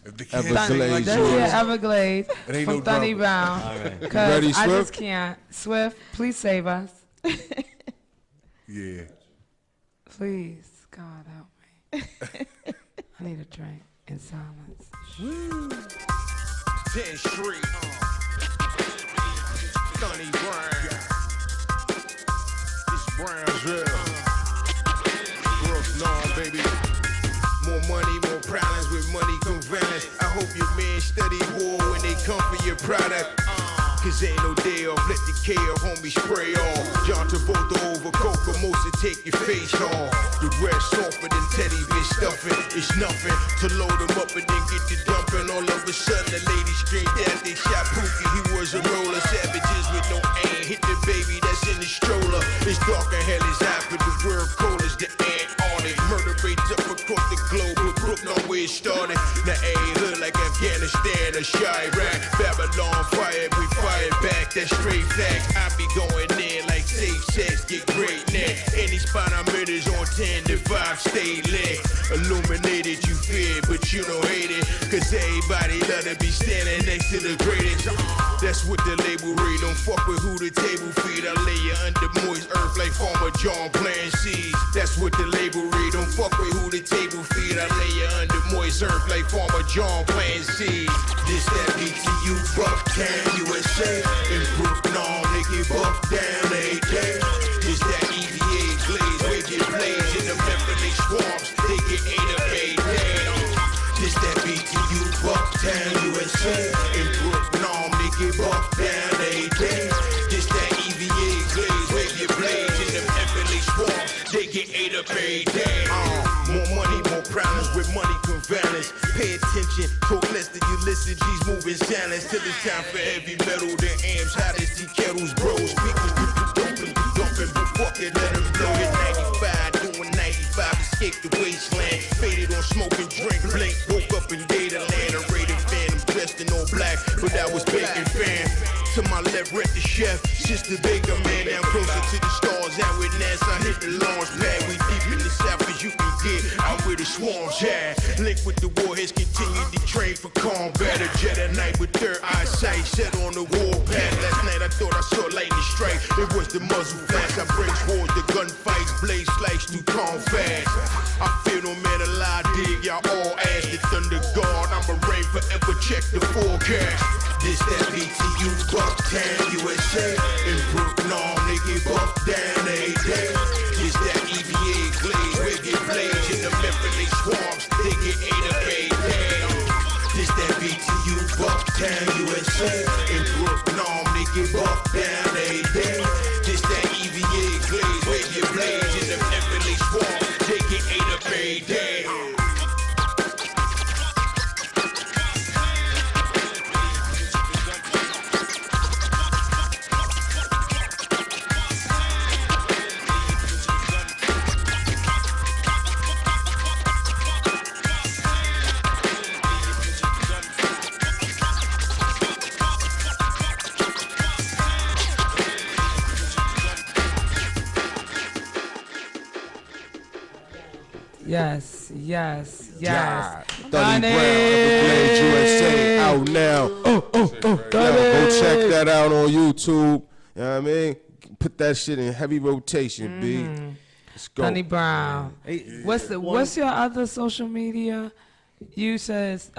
If the kids Everglades, Let's yours. hear Everglades It ain't from no Thunny drama. Brown. All right. Because ready, I Swift? just can't. Swift, please save us. Yeah. Please, God help me. I need a drink in silence. 10th Street. Thunny Brown. It's Brownsville. Brooklyn, baby. More money, more problems. With money come violence. I hope your men study war when they come for your product. Cause ain't no day off, let the K of homie spray off. John Travolta over Coca, most to take your face off. The rest softer than teddy bitch stuffing. It's nothing to load them up and then get to dumping. All of a sudden the lady screamed out they shot Pookie. He was a roller, savages with no aim. Hit the baby that's in the stroller. It's dark and hell is hot, but the world cold as the Antarctic. Murder rates up across the globe, but Brooklyn where it started. Now ain't hood like Afghanistan or Chirac. Babylon fire, we fire back. That straight fact. I be going in like safe sex, get great neck. Any spot I'm in is on 10, the vibe stay lit. Illuminated, you fear, but you don't hate it. Cause everybody love to be standing next to the greatest. That's what the label read. Don't fuck with who the table feed. I lay you under moist earth like Farmer John playing seeds. That's what the label read. Don't fuck with who the table feed. I lay you under moist earth like Farmer John playing seeds. This that BTU Bucktown, USA. In Brooklyn, they get bucked down every day. This that EVA glaze, we get blazed in the Memphis swamps. They get ate up every day. This that BTU Bucktown, USA. In Brooklyn, they get bucked down every day. This that EVA glaze, we get blazed in the Memphis swamps. They get ate up every day. More money, more problems with money come balance. Pay attention, talk less than you listen. G's moving silence till it's time for heavy metal. The amps, hottest tea kettles, bros. Speakers, dumping, but fuck it, let them blow it. 95, doing 95, escape the wasteland. Faded on smoke and drink, blink, woke up in Dataland. A rated phantom dressed in all black, but that was bacon fan. To my left, Rhett the chef, Sister Baker, man, now closer to the stars. Out with NASA, hit the launch pad. We deep in the south as you can get, out where the swarms at. Link with the warheads, continue to train for combat. A jet at night with third eyesight, set on the warpath. Last night I thought I saw lightning strike. It was the muzzle flash. I break wars, the gunfights, blaze slice through confast. I feel no matter lie, dig y'all all ass. The thunder guard, I'ma reign forever. Check the forecast. This that BTU Bucktown, USA. In Brooklyn, they get bucked down every day. This that EVA glaze, we get blazed in the Memphis swamps. They get ate up every day. This that BTU Bucktown, USA. In Brooklyn, they get bucked down every day. This that EVA glaze, we get blazed in the Memphis swamps. They get ate up every day. Yes, yes, yes. God. Thunny Thunny. Brown, Everglades, USA, out now. Yo, go check that out on YouTube. You know what I mean? Put that shit in heavy rotation, B. Let's go. Thunny Brown. What's your other social media? You says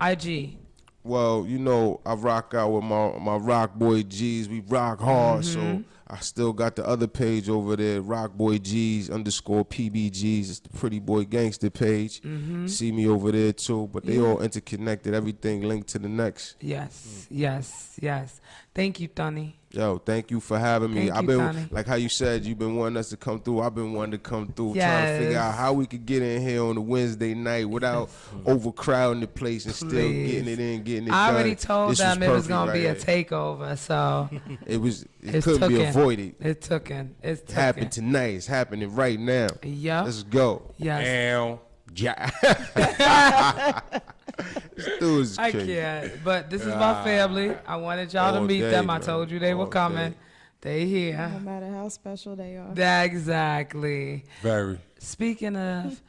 IG. Well, you know, I rock out with my rock boy G's. We rock hard, so I still got the other page over there, Rockboy G's _PBGs. It's the Pretty Boy Gangster page. See me over there too. But they all interconnected. Everything linked to the next. Yes, yes, yes. Thank you, Thunny. Yo, thank you for having me. Thank I've you, been Thunny. like how you said you've been wanting us to come through. I've been wanting to come through, trying to Yes. figure out how we could get in here on a Wednesday night without overcrowding the place and still Please. getting it in, getting it I done. already told This them it was perfect gonna be a right here. takeover, so It it's couldn't be tooken. avoided. It's tooken. It's It happened tooken. tonight. It's happening right now. Yep. Let's go. Yes. Ow. Ja. This dude is I crazy. can't. But this is my family. I wanted y'all to All meet day, them. I bro. told you they were All coming. day. They here. No matter how special they are. Exactly. Very. Speaking of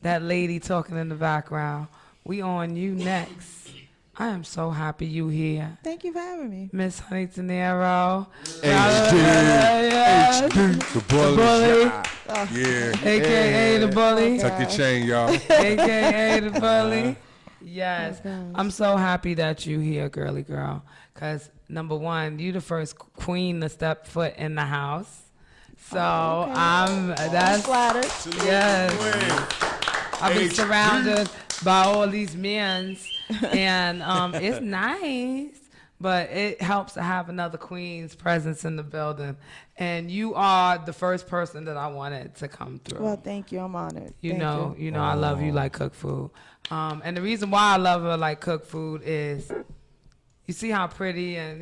that lady talking in the background, we on you next. I am so happy you here. Thank you for having me. Miss Honey Dinero. HD. Yes. The bully. bully. Yeah. AKA the bully. Tuck your chain, y'all. AKA the bully. Yes. Oh, gosh. I'm so happy that you here, girly girl. Because, number one, you the first queen to step foot in the house. So, that's Flattered. yes. I've been surrounded by all these men, and it's nice, but it helps to have another queen's presence in the building. And you are the first person that I wanted to come through. Well, thank you. I'm honored. You Thank know, I love you like cook food. And the reason why I love her like cook food is, you see how pretty and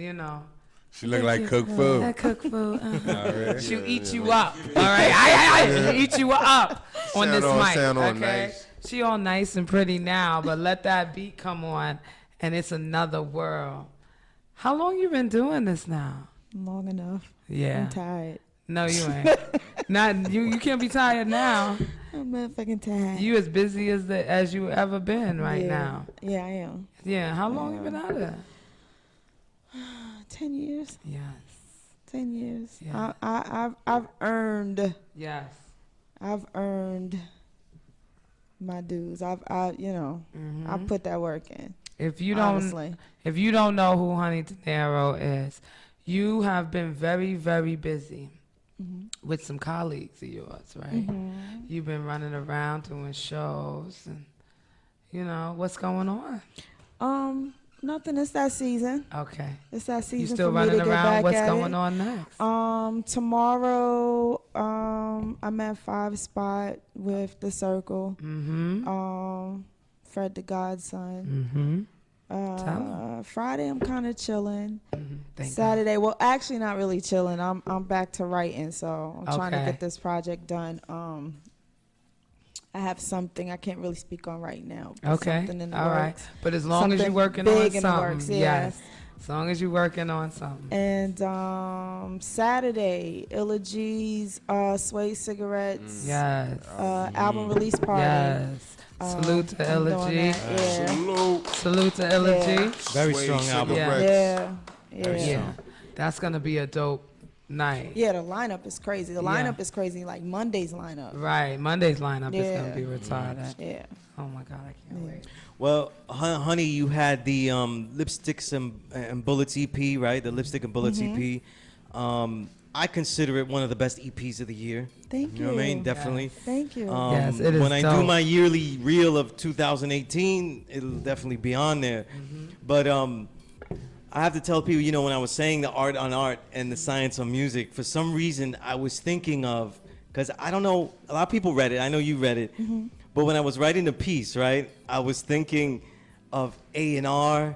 She look like cook food. that cook food. Alright. She'll eat you up. All right, She'll eat you up on Sound this all- mic. sound all Okay, nice. she all nice and pretty now, but let that beat come on, and it's another world. How long you been doing this now? Long enough. Yeah. I'm tired. No, you ain't. Not you. You can't be tired now. I'm motherfucking tired. You as busy as you ever been right Yeah. now. Yeah, I am. Yeah. How long you been out of there? 10 years. Yes. 10 years. Yeah. I've earned. Yes. I've earned my dues. I put that work in. If you Honestly. don't know who Honey Dinero is, you have been very, very busy with some colleagues of yours, right? You've been running around doing shows, and what's going on? Nothing. It's that season. Okay. It's that season You still for me running to get around? back What's at going it. on next? Tomorrow, I'm at 5 Spot with The Circle. Fred the Godson. Friday, I'm kind of chilling. Thank Saturday, well, actually not really chilling. I'm back to writing, so I'm trying to Okay. get this project done. I have something I can't really speak on right now. but Okay. Something in the All right. works. But as long as you're Something working on big in the something, works, yeah. yes. As long as you're working on something. And Saturday, Illa G's Sway Cigarettes Yes. album release party. Yes. Salute to I'm Illa doing G. that, Yeah. Salute. Salute to Illa Yeah. G. Very Sway strong album. cigarettes. Yeah. Yeah. That's gonna be a dope night. Yeah, the lineup is crazy. The Yeah. lineup is crazy, like Monday's lineup. Right. Monday's lineup is Yeah. gonna be retarded. Yeah. Oh my God, I can't wait. Well, Honey, you had the Lipsticks and Bullets EP, right? The Lipstick and Bullets EP. I consider it one of the best EPs of the year. Thank You know what I mean? you. Definitely. Thank you. Yes, it is When I do dope. my yearly reel of 2018, it'll definitely be on there. But I have to tell people, when I was saying the art on art and the science on music, for some reason I was thinking of, because I don't know, a lot of people read it. I know you read it. But when I was writing the piece, right, I was thinking of A&R.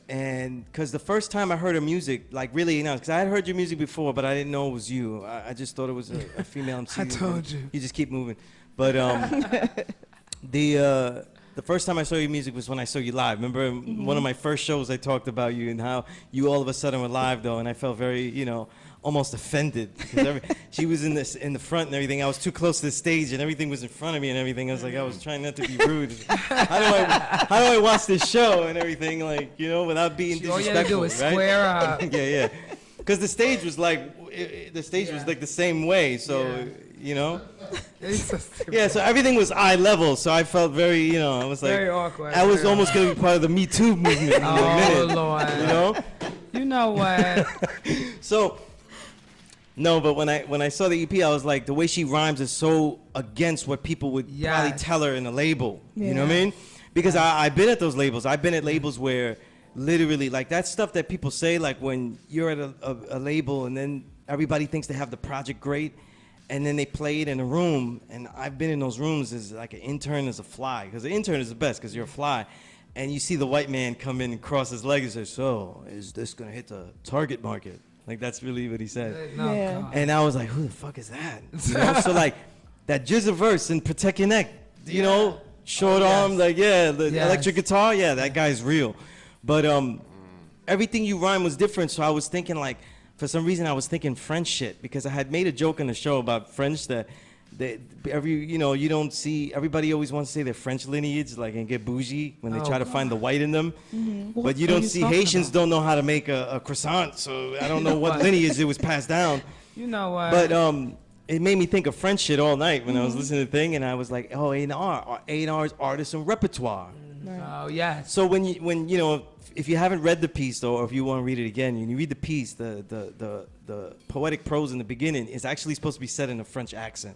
And because the first time I heard her music, like really, because I had heard your music before, but I didn't know it was you. I just thought it was a female MC. I told you. You just keep moving. But the first time I saw your music was when I saw you live. Remember one of my first shows I talked about you and how you all of a sudden were live though, and I felt very, almost offended because she was in the front and everything. I was too close to the stage and everything was in front of me and everything. I was like, I was trying not to be rude. How do I watch this show and everything, without being All you disrespectful? gotta do is right? square up. Yeah. Because the stage was was like the same way, so It's so stupid. yeah, so everything was eye level, so I felt very, I was like, Very awkward, I was very almost gonna be part of the Me Too movement in a Oh minute, Lord. you know. You know what? So No, but when I saw the EP, I was like, the way she rhymes is so against what people would probably Yes. tell her in a label. You know what I Yeah. mean? Because I've been at those labels. I've been at labels where literally, like, that stuff that people say, like when you're at a label and then everybody thinks they have the project great, and then they play it in a room. And I've been in those rooms as like an intern, as a fly, because the intern is the best because you're a fly. And you see the white man come in and cross his legs and say, "So, is this gonna hit the target market?" Like, that's really what he said. No, Yeah. God. And I was like, who the fuck is that? You know? So like that Jizza verse and Protect Your Neck, you know, short arm, like, yeah, the Yes. electric guitar, yeah, that guy's real. But everything you rhyme was different. So I was thinking, like, for some reason I was thinking French shit, because I had made a joke on the show about French that you don't see, everybody always wants to say their French lineage, like, and get bougie when they Oh, try to find the white in them. But What you are don't you see talking Haitians about? don't know how to make a croissant, so I don't know what lineage it was passed down. You know what? But it made me think of French shit all night when I was listening to the thing, and I was like, oh, A&R is artist and repertoire. Oh, yes. So when you know, if you haven't read the piece though, or if you want to read it again, when you read the piece, the poetic prose in the beginning is actually supposed to be said in a French accent.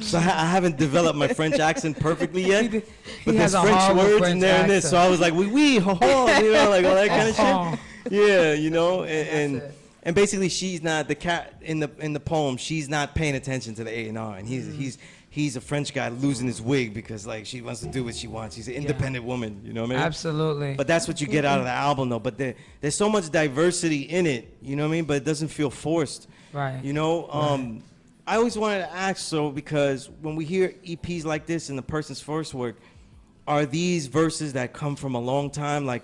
So I haven't developed my French accent perfectly yet, He but has there's a French horrible words French in there and this. accent. So I was like, oui, ho, ho, you know, like all that kind of Oh. shit. Yeah, you know, and it. and basically she's not the cat in the poem. She's not paying attention to the A&R, and he's a French guy losing his wig because, like, she wants to do what she wants. She's an independent woman, you know what I mean? Absolutely. But that's what you get out of the album, though. But there's so much diversity in it, you know what I mean? But it doesn't feel forced. Right. You know, I always wanted to ask, so, because when we hear EPs like this and the person's first work, are these verses that come from a long time? Like,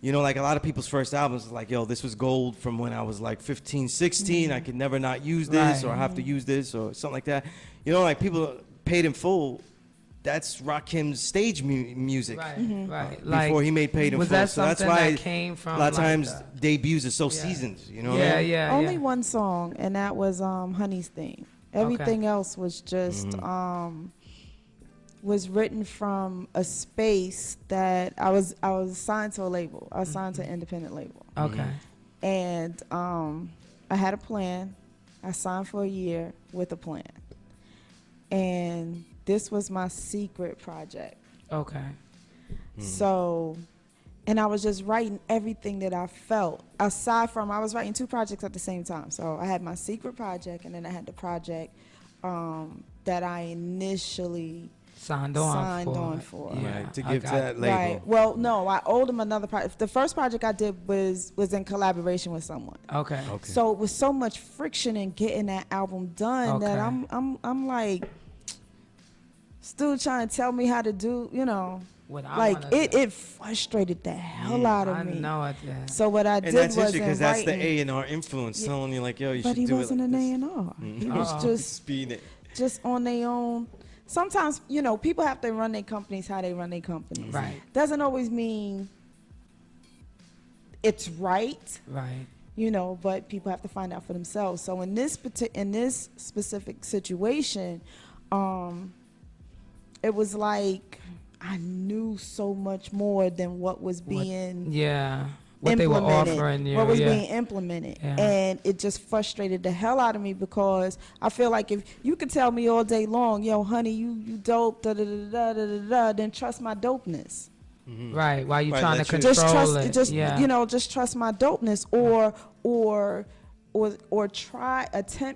you know, like a lot of people's first albums is like, yo, this was gold from when I was like 15, 16. I could never not use this, Right. or I have to use this, or something like that. You know, like, people paid in full. That's Rakim's stage music. Right, Mm-hmm. right. Before he made Paid in was Full. that So that's something why that came from, a lot of like, times the- debuts are so seasoned, you know what I Yeah, mean? yeah, Only yeah. one song, and that was Honey's theme. Everything else was just was written from a space that I was signed to a label. I was signed to an independent label, Okay. and I had a plan. I signed for a year with a plan, and this was my secret project. Okay. So, and I was just writing everything that I felt. Aside from, I was writing 2 projects at the same time. So I had my secret project, and then I had the project that I initially Signed signed on on for. Yeah, Right, to I give got that it. label. Right. Well, no, I owed him another project. The first project I did was in collaboration with someone. Okay. So it was so much friction in getting that album done that Okay. I'm like still trying to tell me how to do, you know. What I Like wanna do. it frustrated the hell out of I me. know it. Yeah. So what I And did that's was interesting, because in that's the writing, A&R influence telling you, like, yo, you but should he do wasn't it an like A&R. this. He was just Speed it. on their own. Sometimes, you know, people have to run their companies how they run their companies. Right. Doesn't always mean it's right, Right. you know, but people have to find out for themselves. So in this specific situation, it was like I knew so much more than what was being Yeah. What they were implemented, offering you. what was yeah. being implemented, Yeah. and it just frustrated the hell out of me, because I feel like if you could tell me all day long, yo, honey, you dope, da da da da da da da, then trust my dopeness. Right. While you Right, trying to let you- control Just trust, it. just yeah. you know, just trust my dopeness, or try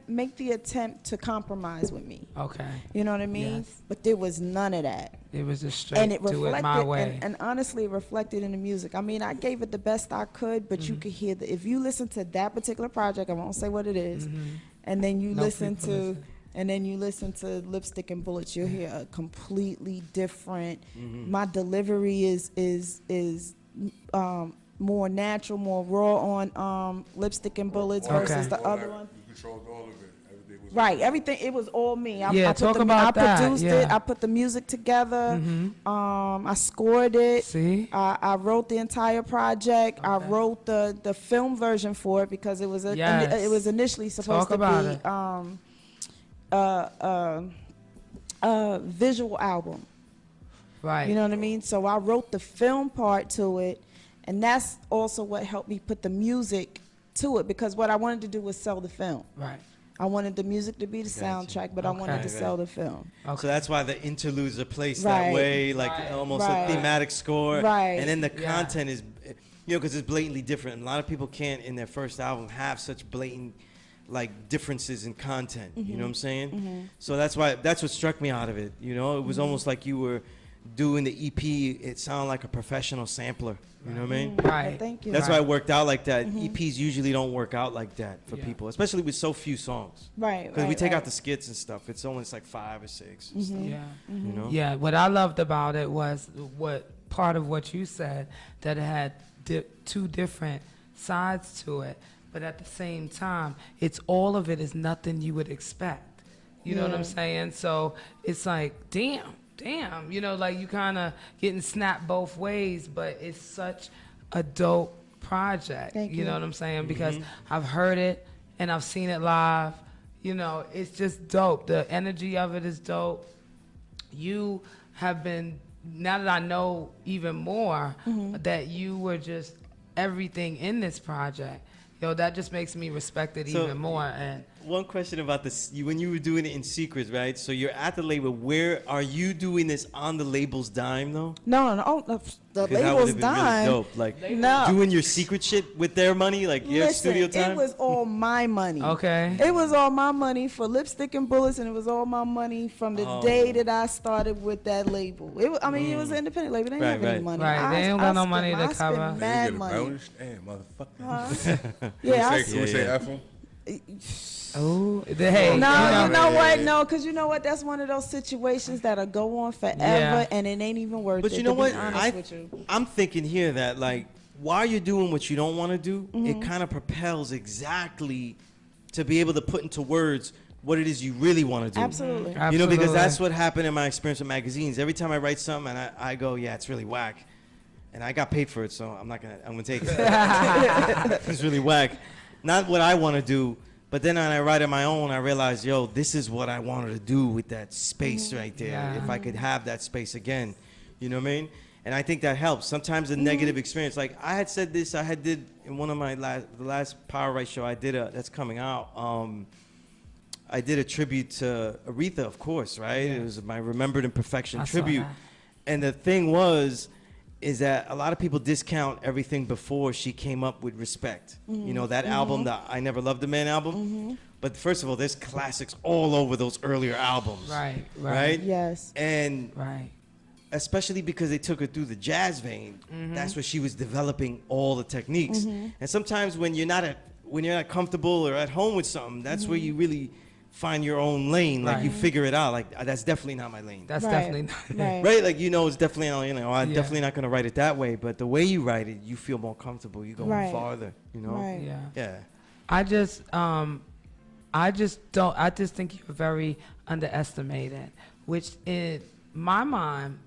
make the attempt to compromise with me. Okay. You know what I mean? Yes. But there was none of that. It was just straight And it do it my way. reflected, and honestly, it reflected in the music. I mean, I gave it the best I could, but Mm-hmm. you could hear if you listen to that particular project, I won't say what it is, and then you Mm-hmm. No, listen people to, listen. and then you listen to Lipstick and Bullets, you'll hear a completely different. My delivery is more natural, more raw on Lipstick and Bullets versus the other one. You controlled all of it. Everything was Right, everything. It was all me. Yeah, I talk about I that, produced yeah. it. I put the music together. I scored it. See? I wrote the entire project. I Okay. wrote the film version for it because it was Yes. it was initially supposed Talk to about be a visual album. Right. You know what I mean? So I wrote the film part to it, and that's also what helped me put the music to it, because what I wanted to do was sell the film. Right. I wanted the music to be the soundtrack, but I wanted to sell the film. So that's why the interludes are placed Right. that way, like almost a thematic score. Right. And then the content is, you know, because it's blatantly different. A lot of people can't, in their first album, have such blatant, like, differences in content. You know what I'm saying? So that's what struck me out of it. You know, it was almost like you were doing the EP. It sounded like a professional sampler. You know what I mean? Right. Thank you. That's why it worked out like that. EPs usually don't work out like that for people, especially with so few songs. Right. Because we take out the skits and stuff. It's almost like 5 or 6. And stuff, Yeah. you know? Yeah, what I loved about it was what part of what you said, that it had two different sides to it, but at the same time, it's all of it is nothing you would expect. You know what I'm saying? So it's like, damn, you know, like you kind of getting snapped both ways, but it's such a dope project. Thank You know you. what I'm saying? Because I've heard it and I've seen it live. You know, it's just dope. The energy of it is dope. You have been, now that I know even more, that you were just everything in this project. Yo, that just makes me respect it So, even more. And one question about this: when you were doing it in secret, right? So you're at the label. Where are you doing this on the label's dime, though? No, the Because that label's would've been dime. really dope. Like No. doing your secret shit with their money, like your Listen, studio time. it was all my money. Okay. It was all my money for Lipstick and Bullets, and it was all my money from the day that I started with that label. It was, I mean, it was an independent label. They didn't have any money. Right, they ain't got no money to I spent cover. mad They money. get a bonus? Damn, motherfucker. Yeah, I Can we say F 'em? oh, hey, No, you know Yeah. what? No, because you know what? That's one of those situations that'll go on forever, Yeah. and it ain't even worth it. But you know to what? Be honest with you. I'm thinking here that like while you're doing what you don't want to do, Mm-hmm. it kind of propels exactly to be able to put into words what it is you really want to do. Absolutely. You know, because Absolutely. that's what happened in my experience with magazines. Every time I write something and I go, yeah, it's really whack. And I got paid for it, so I'm gonna take it. It's really whack. Not what I want to do, but then when I write on my own, I realize, yo, this is what I wanted to do with that space right there. Yeah. If I could have that space again, you know what I mean? And I think that helps. Sometimes a negative experience, like I had said this, did in one of my the last Power Right show I did that's coming out. I did a tribute to Aretha, of course, right? It was my Remembered Imperfection I saw tribute. that. And the thing is that a lot of people discount everything before she came up with Respect. You know, that album, the I Never Loved a Man album. But first of all, there's classics all over those earlier albums. Right. Yes. And Right. especially because they took her through the jazz vein, that's where she was developing all the techniques. And sometimes when you're not comfortable or at home with something, that's where you really find your own lane. Like Right. you figure it out. Like that's definitely not my lane. That's Right. definitely not. Right. Right, like it's definitely not, I'm Yeah. definitely not gonna write it that way. But the way you write it, you feel more comfortable. You go Right. farther, you know. Right. Yeah. Yeah. I just think you're very underestimated, which in my mind,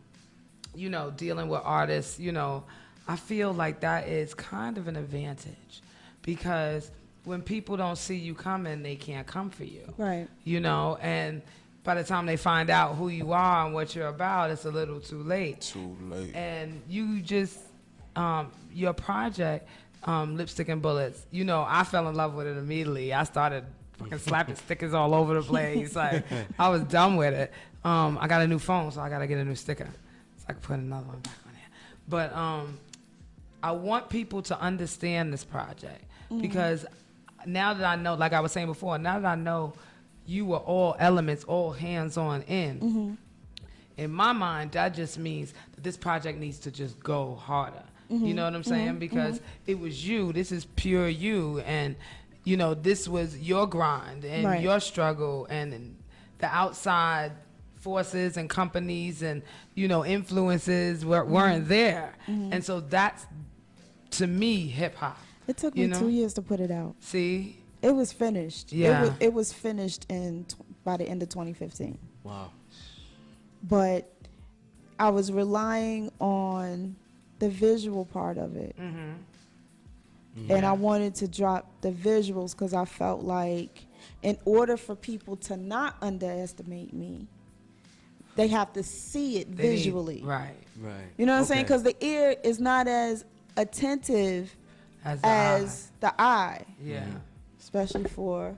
you know, dealing with artists, you know, I feel like that is kind of an advantage because when people don't see you coming, they can't come for you. Right. You know, and by the time they find out who you are and what you're about, it's a little too late. Too late. And you just, your project, Lipstick and Bullets, you know, I fell in love with it immediately. I started fucking slapping stickers all over the place. Like, I was done with it. I got a new phone, so I got to get a new sticker. So I can put another one back on there. But I want people to understand this project because now that I know, like I was saying before, now that I know you were all elements, all hands-on in my mind, that just means that this project needs to just go harder. You know what I'm saying? Because it was you. This is pure you. And, you know, this was your grind and Right. your struggle and the outside forces and companies and, you know, influences weren't there. And so that's, to me, hip-hop. It took You me know? 2 years to put it out. See? It was finished. Yeah. It was finished by the end of 2015. Wow. But I was relying on the visual part of it. And I wanted to drop the visuals because I felt like in order for people to not underestimate me, they have to see it They need- visually. Right. Right. You know what I'm saying? Okay. Because the ear is not as attentive As the as the eye, eye. Yeah. especially for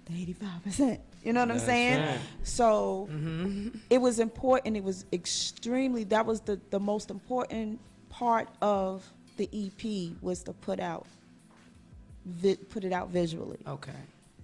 the 85%. You know what I'm That's saying? right. So it was important. It was extremely, that was the most important part of the EP was to put it out visually. Okay.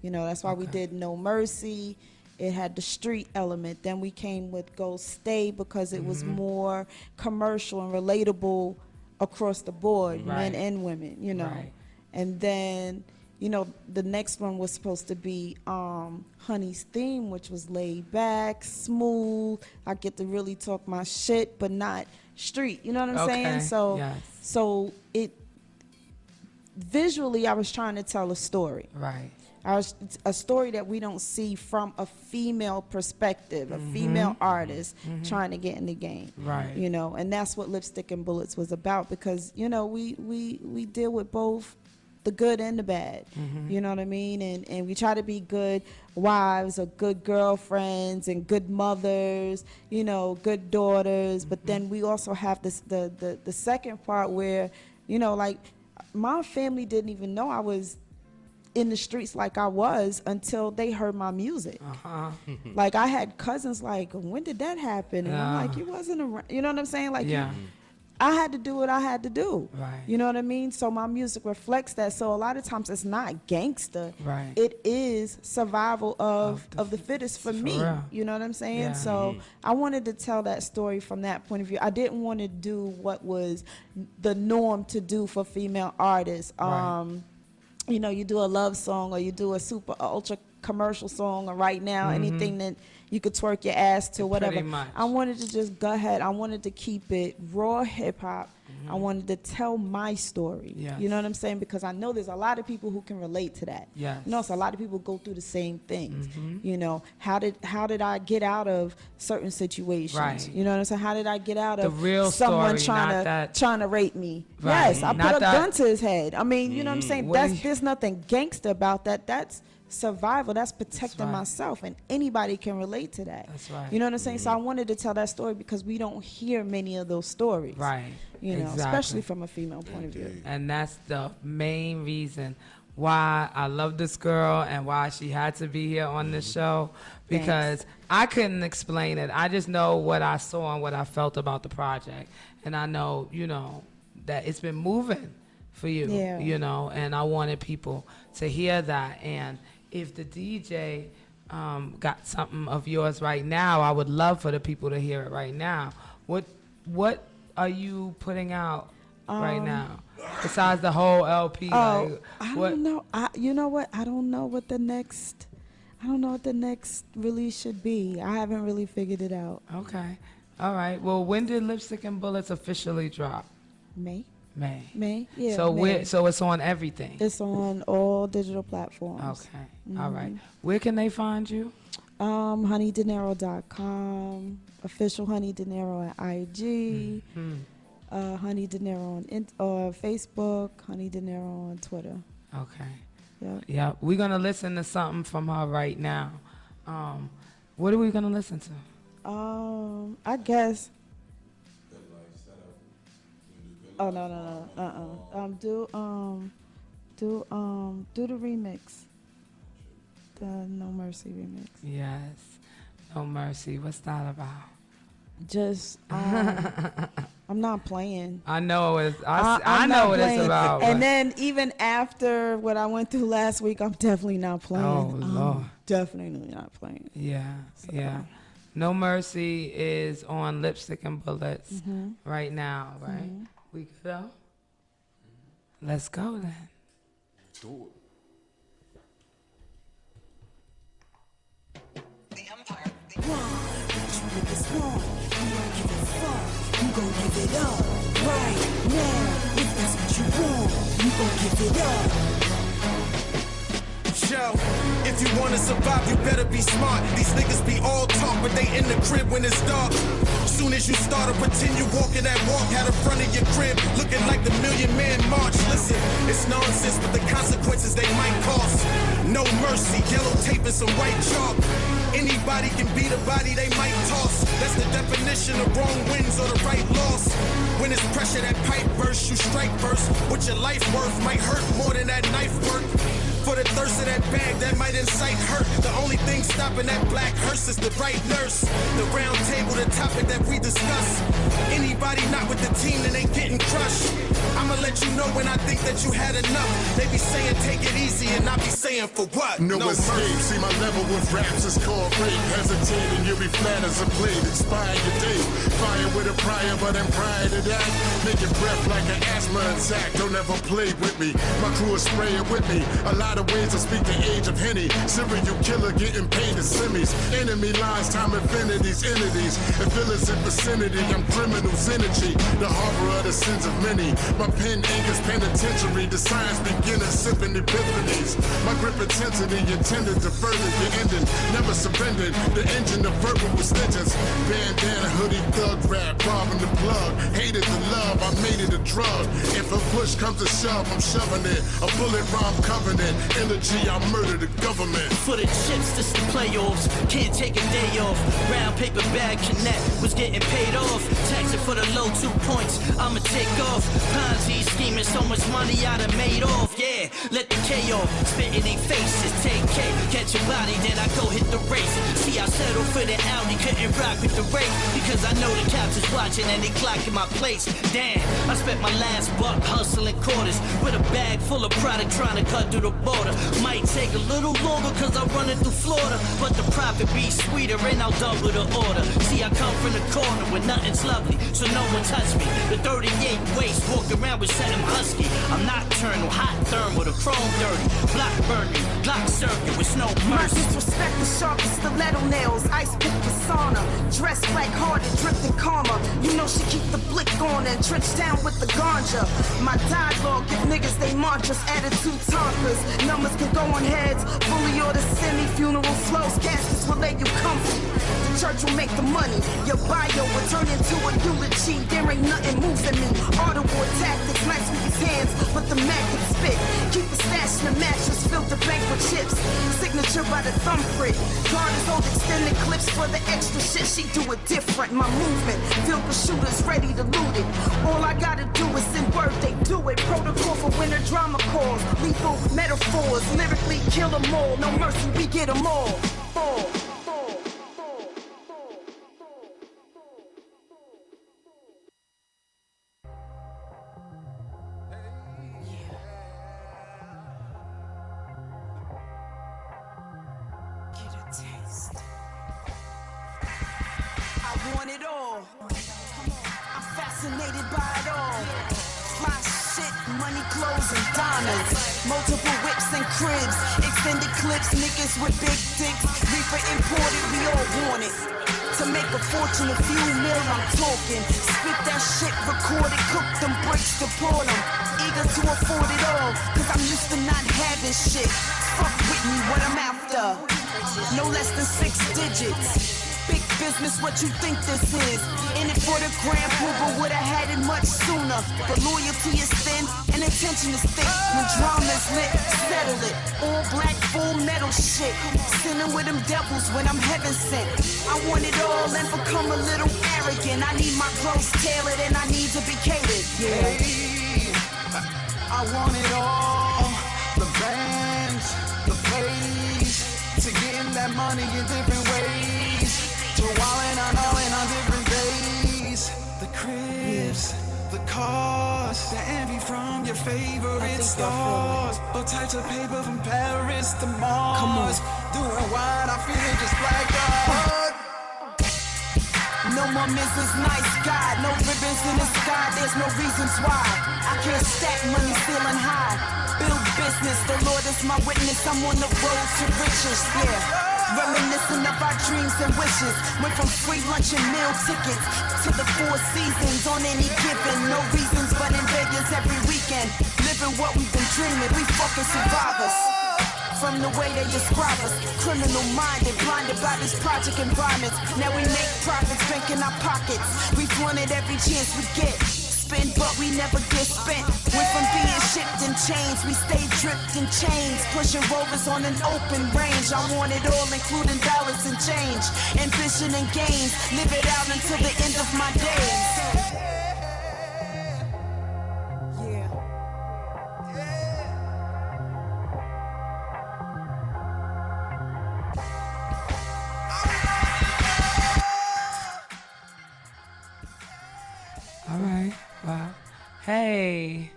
You know, that's why we did No Mercy. It had the street element. Then we came with Go Stay because it was more commercial and relatable across the board, men and women, you know. Right. And then, you know, the next one was supposed to be Honey's theme, which was laid back, smooth. I get to really talk my shit, but not street. You know what I'm saying? So, Yes. so it visually, I was trying to tell a story. Right. It's a story that we don't see from a female perspective, a female artist trying to get in the game. Right. You know, and that's what Lipstick and Bullets was about because, you know, we deal with both the good and the bad. You know what I mean? And we try to be good wives or good girlfriends and good mothers, you know, good daughters. But then we also have this the second part where, you know, like my family didn't even know I was in the streets like I was until they heard my music. Like I had cousins like, when did that happen? And I'm like, you wasn't around. You know what I'm saying? Like, I had to do what I had to do. Right. You know what I mean? So my music reflects that. So a lot of times it's not gangster. Right. It is survival of the fittest for me. real. You know what I'm saying? Yeah. So I wanted to tell that story from that point of view. I didn't want to do what was the norm to do for female artists. Right. You know, you do a love song or you do a super ultra commercial song or right now anything that you could twerk your ass to, whatever. Pretty much. I wanted to just go ahead. I wanted to keep it raw hip hop. I wanted to tell my story. Yes. You know what I'm saying? Because I know there's a lot of people who can relate to that. Yes. You know, so a lot of people go through the same things. You know, how did I get out of certain situations? Right. You know what I'm saying? How did I get out The of real someone story, not that- trying to rape me? Right. Yes, I Not put a that- gun to his head. I mean, you know what I'm saying? What is- There's nothing gangster about that. That's survival. That's protecting right. myself, and anybody can relate to that. That's right. You know what I'm saying? So I wanted to tell that story because we don't hear many of those stories. Right. You know, Exactly. especially from a female point of view. And that's the main reason why I love this girl and why she had to be here on this show, because I couldn't explain it. I just know what I saw and what I felt about the project. And I know, you know, that it's been moving for you, Yeah. you know, and I wanted people to hear that. And if the DJ got something of yours right now, I would love for the people to hear it right now. What are you putting out right now besides the whole LP? Oh, like, I what? don't know. You know what? I don't know what the next release should be. I haven't really figured it out. Okay, all right. Well, when did Lipstick and Bullets officially drop? May, May. yeah. So May. so it's on everything. It's on all digital platforms. Okay. All right. Where can they find you? HoneyDinero.com, official Honey Dinero at IG, Honey Dinero on Facebook, Honey Dinero on Twitter. Okay. Yeah. Yeah. We're gonna listen to something from her right now. What are we gonna listen to? I guess. Oh no. Do the remix. The No Mercy remix. Yes. No Mercy. What's that about? Just I'm not playing. I know it's. I I'm know not what it's playing. about. And but- then even after what I went through last week, I'm definitely not playing. Oh, Lord. Definitely not playing. Yeah, yeah. No Mercy is on Lipstick and Bullets right now, right? We could go? Let's go then. Do it. Yo, if you wanna survive, you better be smart. These niggas be all talk, but they in the crib when it's dark. Soon as you start to pretend you walking that walk, had in front of your crib, looking like the Million Man March. Listen, it's nonsense, but the consequences they might cost. No mercy, yellow tape and some white chalk. Anybody can beat a body they might toss. That's the definition of wrong wins or the right loss. When When it's pressure, that pipe burst, you strike first. What your life worth might hurt more than that knife work. For the thirst of that bag, that might incite hurt. The only thing stopping that black hearse is the right nurse. The round table, the topic that we discuss. Anybody not with the team, then they getting crushed. I'ma let you know when I think that you had enough. They be saying take it easy and I be saying for what? No escape, see my level with raps is called rape. Hesitating, you'll be flat as a plate. Expire your day, fire with a prior, but then prior to that, make your breath like an asthma attack. Don't ever play with me, my crew is spraying with me. A lot of ways to speak the age of Henny. Serial killer getting paid in semis. Enemy lines, time infinities, entities. And villains in vicinity, I'm criminal's energy. The harbor of the sins of many. My pen ink is penitentiary. The science beginning, sipping epiphanies. My grip intensity intended to further your ending. Never surrendered. The engine of verbal extensions. Bandana, hoodie, thug rap, robbing the plug. Hated the love, I made it a drug. If a push comes to shove, I'm shoving it. A bullet rhyme covenant. Energy, I murder the government. For the chips, this the playoffs. Can't take a day off. Round paper bag connect was getting paid off. Taxing for the low 2 points. I'ma take off. Ponzi scheming, so much money I done made off. Yeah, let the KO spit in their faces. Take K, catch your body, then I go hit the race. See, I settled for the Audi, couldn't rock with the race. Because I know the cops is watching and they clocking my place. Damn, I spent my last buck hustling quarters with a bag full of product trying to cut through the border. Might take a little longer cause I'm running through Florida, but the profit be sweeter and I'll double the order. See, I come from the corner where nothing's lovely, so no one touch me. The 38 waist, walk around with something husky. I'm nocturnal, hot thermal, the chrome dirty. Block burning, block circuit with no My mercy. disrespect the sharpest stiletto nails, ice pick persona. Dressed like hearted, drifting karma. You know she keep the blick on and trench down with the ganja. My dialogue give niggas they mantras, attitude talkers. Numbers can go on heads, fully or the semi-funeral flows. Caskets will let you comfy. The church will make the money. Your bio will turn into a eulogy. There ain't nothing moving me. Auto war tactics, nice with his hands, but the Mac can spit. Keep the stash in the mattress, fill the bank with chips. Signature by the thumbprint. Garters hold extended clips for the extra shit. She do it different. My movement filled with shooters ready to loot it. All I gotta do is send word, they do it. Protocol for when the drama calls. Lethal metaphors, lyrically kill them all. No mercy, we get them all. I want it all. I'm fascinated by it all. Fly shit, money, clothes, and diamonds. Multiple whips and cribs. Extended clips, niggas with big dicks. Reaper imported, we all want it. To make a fortune, a few mil, I'm talking. Spit that shit, record it, cook them bricks, deport them. Eager to afford it all, cause I'm used to not having shit. Fuck with me, what I'm after. No less than 6 digits. Big business, what you think this is? In it for the grand pooper, would've had it much sooner. But loyalty is thin and intention is thick. When drama's lit, settle it. All black, full metal shit. Sinning with them devils when I'm heaven sent. I want it all and become a little arrogant. I need my clothes tailored and I need to be catered. Yeah. Hey, I want it all. The bands, the plays, to getting that money in different ways. To wildin' on different days. The cribs, the cars, the envy from your favorite stars. All types of paper from Paris to Mars. Doing what I feel just like God. No more Mrs. Nice Guy, no ribbons in the sky, there's no reasons why. I can't stack money feeling high. Build business, the Lord is my witness, I'm on the road to riches, yeah. Reminiscing of our dreams and wishes. Went from free lunch and meal tickets to the 4 seasons on any given. No reasons but in Vegas every weekend. Living what we've been dreaming, we fucking survivors. From the way they describe us, criminal minded, blinded by this project environment. Now we make profits, bank in our pockets. We wanted every chance we get. Spend, but we never get spent. Went from being shipped in chains, we stay dripped in chains. Pushing rovers on an open range. I want it all, including dollars and change. Ambition and gains, live it out until the end of my days. Wow. Hey.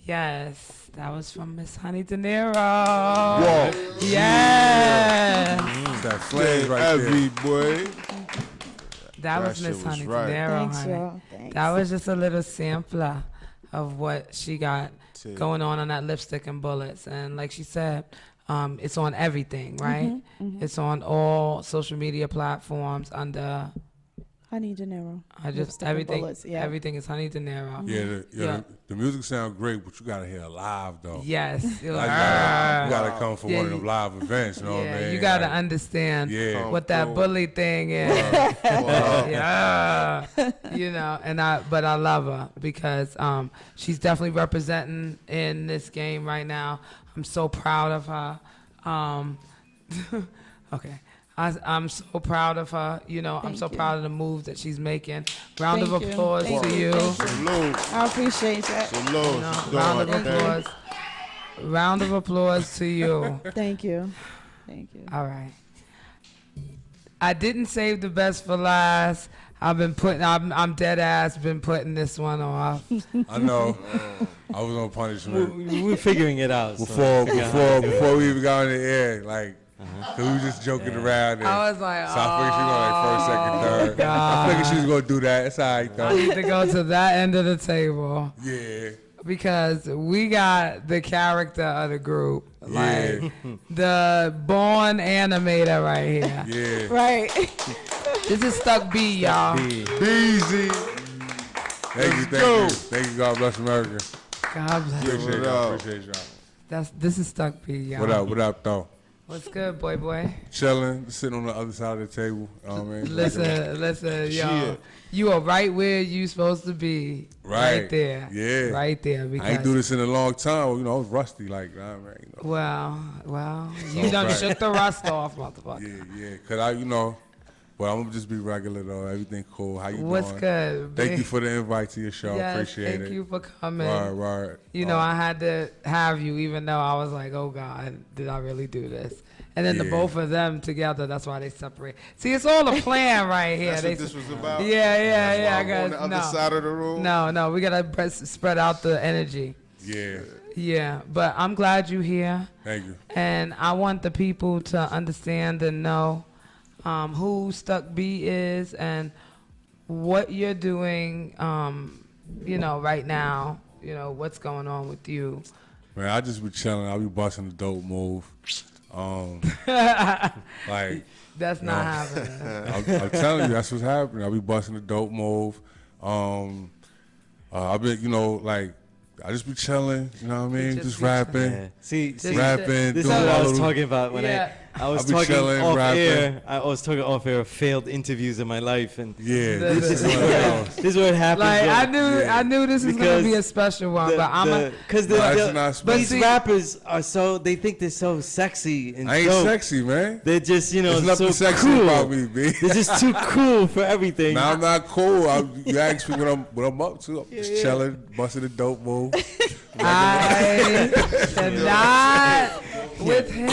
Yes, that was from Miss Honey Dinero. Whoa. Yes. That flame right there. boy. That was shit Miss was Honey right. Dinero, Thanks, honey. y'all. Thanks. That was just a little sampler of what she got going on that Lipstick and Bullets. And like she said, it's on everything, right? It's on all social media platforms under Honey Dinero. I just Lipstick and everything. Bullets, yeah. Everything is Honey Dinero. Yeah, the music sounds great, but you gotta hear it live though. Yes. You're You like, gotta come for Yeah, one of them live events. You know what I yeah, mean? you gotta Like, understand Yeah. what that bully thing is. Yeah, you know, but I love her because she's definitely representing in this game right now. I'm so proud of her. Okay. I'm so proud of her. You know, I'm so proud of the moves that she's making. Round of applause to you. Salute. I appreciate that. Salute. You know, round of applause. Round of applause to you. Thank you. Thank you. All right. I didn't save the best for last. I'm dead ass been putting this one off. I know. I was on punishment We're figuring it out. before we even got on the air. Like, cause we were just joking around. And I was like, so I figured she was gonna like first, second, third. God. I figured she was gonna do that. It's all right I though. need to go to that end of the table Yeah. because we got the character of the group. Yeah. Like the born animator right here. Yeah. Right. This is Stuck B, y'all. Easy. Thank you. Thank you. God bless America. God bless. Appreciate y'all. Appreciate y'all. This is Stuck B, y'all. What up? What up, though? What's good, boy? Chilling, sitting on the other side of the table. You know what I mean? Listen, yo. You are right where you supposed to be. Right there. Yeah. Right there. Because I ain't do this in a long time. You know, I was rusty. Like, nah, man. You know. Well, you done shook the rust off, motherfucker. Yeah. Cause but I'm gonna just be regular though. Everything cool. How you doing? What's good? Thank you for the invite to your show. Yes, Appreciate it. thank you for coming. Right. You know, I had to have you, even though I was like, oh God, did I really do this? And then the both of them together, that's why they separate. See, it's all a plan right here. That's what this was about? Yeah. I got on the other side of the room? No, we gotta spread out the energy. Yeah. Yeah, but I'm glad you're here. Thank you. And I want the people to understand and know who Stuck B is and what you're doing, right now, what's going on with you. Man, I just be chilling. I be busting the dope move. Like that's not happening. I'm telling you, that's what's happening. I be busting the dope move. I been, I just be chilling, you know what I mean? Just rapping. Yeah. See, rapping. This is what I was talking about when I was talking chilling, off rapping. air. I was talking off air of failed interviews in my life, and this is what happens. Like I knew this was gonna be a special one, because these rappers are they think they're so sexy and I ain't dope. sexy, man. They're just There's nothing so sexy cool. about me, B. They're just too cool for everything. Nah, I'm not cool. You ask me what I'm up to. I'm just chilling, busting the dope move. I cannot with him.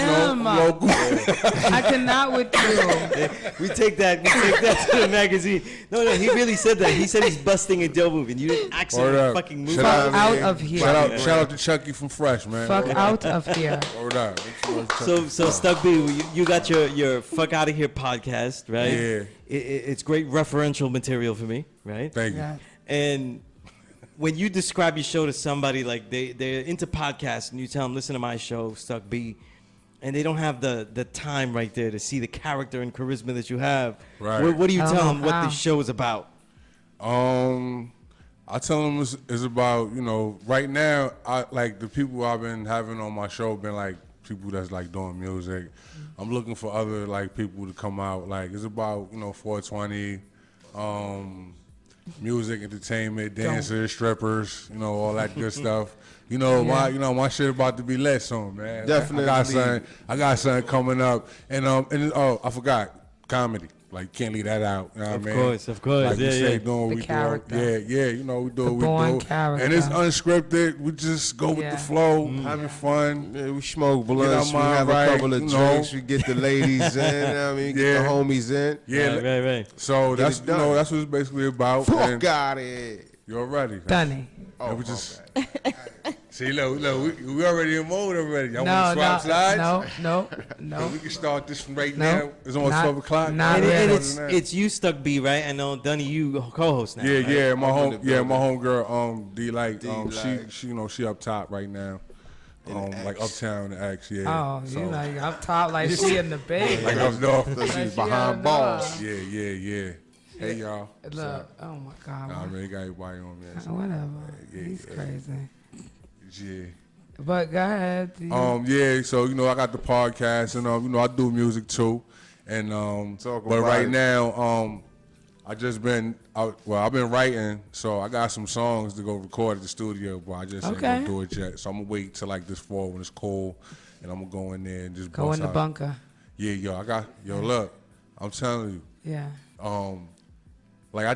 I cannot with you. We take that to the magazine. No, he really said that. He said he's busting a dope move, and you didn't actually fucking move. Fuck out of here. Shout out to Chucky from Fresh, man. Fuck out of here. Word up. So Stuck B, you got your Fuck Out of Here podcast, right? Yeah. It's great referential material for me, right? Thank you. Yeah. And when you describe your show to somebody, like they're into podcasts, and you tell them, listen to my show, Stuck B, and they don't have the time right there to see the character and charisma that you have. Right. What do you tell them what the show is about? I tell them it's about, right now, the people I've been having on my show been like people that's like doing music. I'm looking for other people to come out. It's about 420, music, entertainment, dancers, strippers, all that good stuff. My shit about to be lit soon, man. Definitely. I got something coming up, and I forgot comedy. Can't leave that out. You know what I mean? Of course. Like we say, doing what The we character. do. Yeah. We do what born we do. character. And it's unscripted. We just go with the flow, having fun. Yeah, we smoke blunts, we mind have right, a couple of drinks, we get the ladies in, get the homies in. Yeah, right. So Get that's it done. That's what it's basically about. Fuck out of here. You already? Thunny. Oh, we just see. Look, we already in mode already. Y'all want to swap sides? No. We can start this from right now. It's almost 12 o'clock. Not And really. it's you stuck B, right? I know Dunny, you co-host now. Yeah, right? yeah. My homegirl, D Light. She up top right now. Like uptown in X, yeah. Oh, so. You like up top, like she in the bed. Like up north. She's behind bars. Yeah. Hey, y'all. Look, oh my God. Nah, man, got everybody on, man. So, whatever. He's crazy. Yeah. But go ahead. Yeah, so, I got the podcast and, I do music too. And, but right now, I've been writing, so I got some songs to go record at the studio, but I just ain't gonna do it yet. So I'm gonna wait till like this fall when it's cold, and I'm gonna go in there and just go in the bunker. Yeah, look, I'm telling you. Yeah. Like I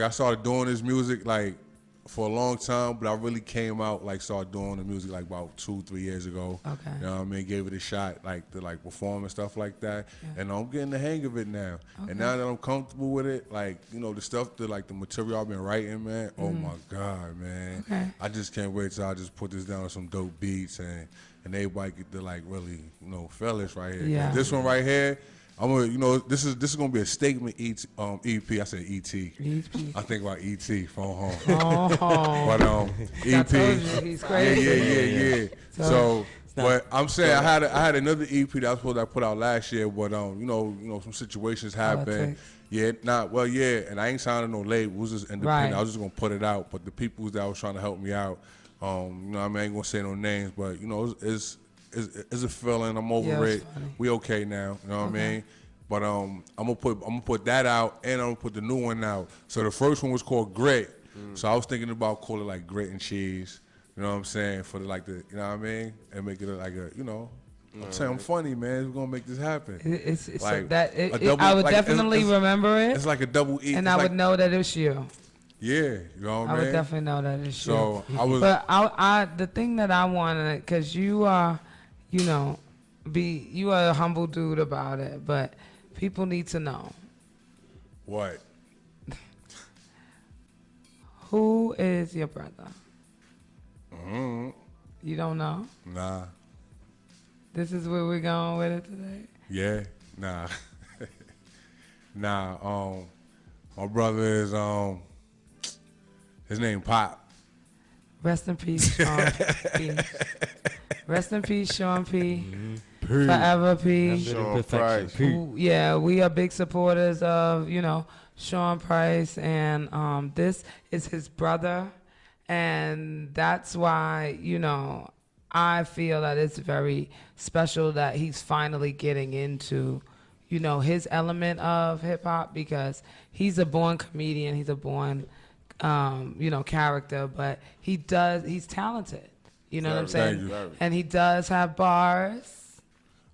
started doing this music like for a long time, but I really came out started doing the music like about 2-3 years ago. Okay. You know what I mean? Gave it a shot to perform and stuff like that. Yeah. And I'm getting the hang of it now. Okay. And now that I'm comfortable with it, the stuff the material I've been writing, man, oh my God, man. Okay. I just can't wait till I just put this down with some dope beats and everybody get to really, feel this right here. Yeah. This one right here, I'm gonna, this is gonna be a statement EP. I said ET. I think about ET Phone Home. Oh. But EP. He's crazy. Yeah. So but I'm saying I had another EP that I was supposed to put out last year, but some situations happened. Yeah, and I ain't signing no label. It was just independent. Right. I was just gonna put it out. But the people that was trying to help me out, I ain't gonna say no names, but it's a feeling. I'm over it. Funny. We okay now. You know what I mean? But I'm gonna put that out, and I'm gonna put the new one out. So the first one was called Grit. So I was thinking about calling it like Grit and Cheese. You know what I'm saying? For you know what I mean? And make it like I'm saying I'm funny, man. We're gonna make this happen. It's like double, I would definitely remember it. It's like a double E. And I would know that it's you. Yeah, you know what I mean? I would definitely know that it's you. So I was. But the thing that I wanted, because you are, you are a humble dude about it, but people need to know. What? Who is your brother? Mm-hmm. You don't know? Nah. This is where we're going with it today? Yeah, nah. Nah, my brother is, his name Pop. Rest in peace, Sean P. Rest in peace, Sean P. Mm-hmm. Forever P. Sean Price. Yeah, we are big supporters of, Sean Price, and this is his brother, and that's why, I feel that it's very special that he's finally getting into, his element of hip hop, because he's a born comedian, he's a born, character, but he's talented. You know what I'm saying? And he does have bars.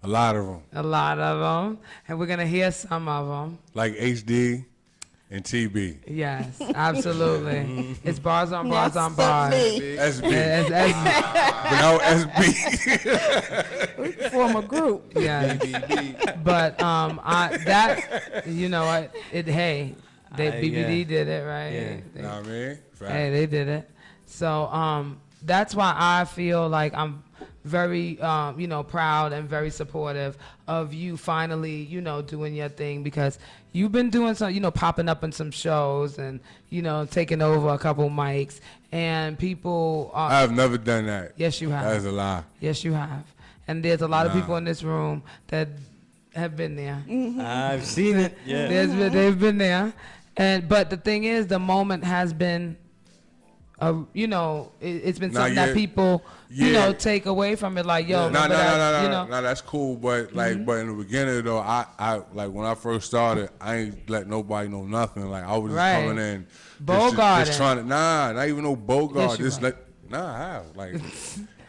A lot of them. And we're going to hear some of them. Like HD and TB. Yes, absolutely. It's bars on bars on bars. SB. But no SB. We form a group. Yeah. But BBD did it, right? Yeah. You know what I mean? Hey, they did it. So that's why I feel like I'm very, proud and very supportive of you finally, doing your thing, because you've been doing some, popping up in some shows and, taking over a couple mics, and people are... I have never done that. Yes, you have. That is a lie. Yes, you have. And there's a lot of people in this room that have been there. Mm-hmm. I've seen it. Yeah. They've been there. But the thing is, the moment has been... it's been something that people, take away from it. Like, yo, no, that's cool. But but in the beginning though, I when I first started, I ain't let nobody know nothing. Like I was just coming in, just trying to, not even no Bogart. Yes, how? Like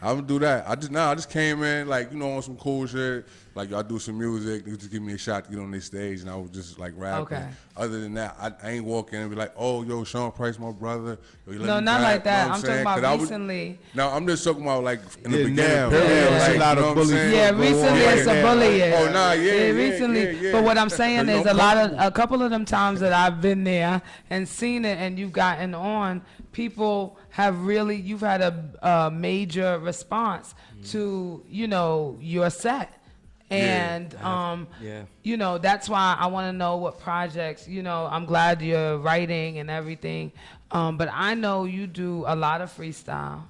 I would do that. I just came in on some cool shit. like y'all do some music, you just give me a shot to get on this stage, and I was just like rapping. Okay. Other than that, I ain't walking and be like, oh, yo, Sean Price, my brother. Yo, you let No, me not rap, like that. you know I'm what talking saying? about 'Cause I was- recently. No, I'm just talking about like in the Yeah, beginning now. period. Yeah, like, it's a you lot know of what I'm bullying. saying? Yeah, Go recently on it's right a now. bullying. Oh, nah, yeah, recently. yeah. But what I'm saying Cause is a couple of them times that I've been there and seen it and you've gotten on, people have really, you've had a major response to, you know, your set. And, yeah. you know, that's why I want to know what projects, you know, I'm glad you're writing and everything. But I know you do a lot of freestyle.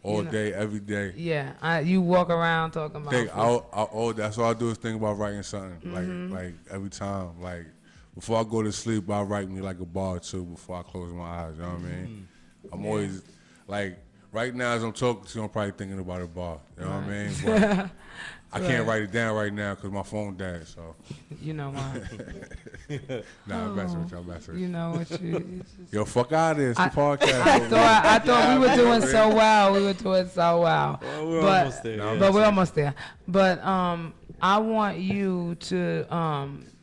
all you know. day, every day. Yeah, you walk around talking about freestyle. That's all I do is think about writing something. Like every time. Like before I go to sleep, I write me like a bar or two before I close my eyes. You know what I mean? I'm always like right now as I'm talking to you, I'm probably thinking about a bar. You know what I mean? But I can't write it down right now because my phone died. So You know what? nah, I'm messing with you. I'm messing with You you. know what you. Yo, fuck out of here. It's the podcast. I thought we were doing so well. We were doing so well. Well, we're but, almost there. No, yeah. But we're almost there. But I want you to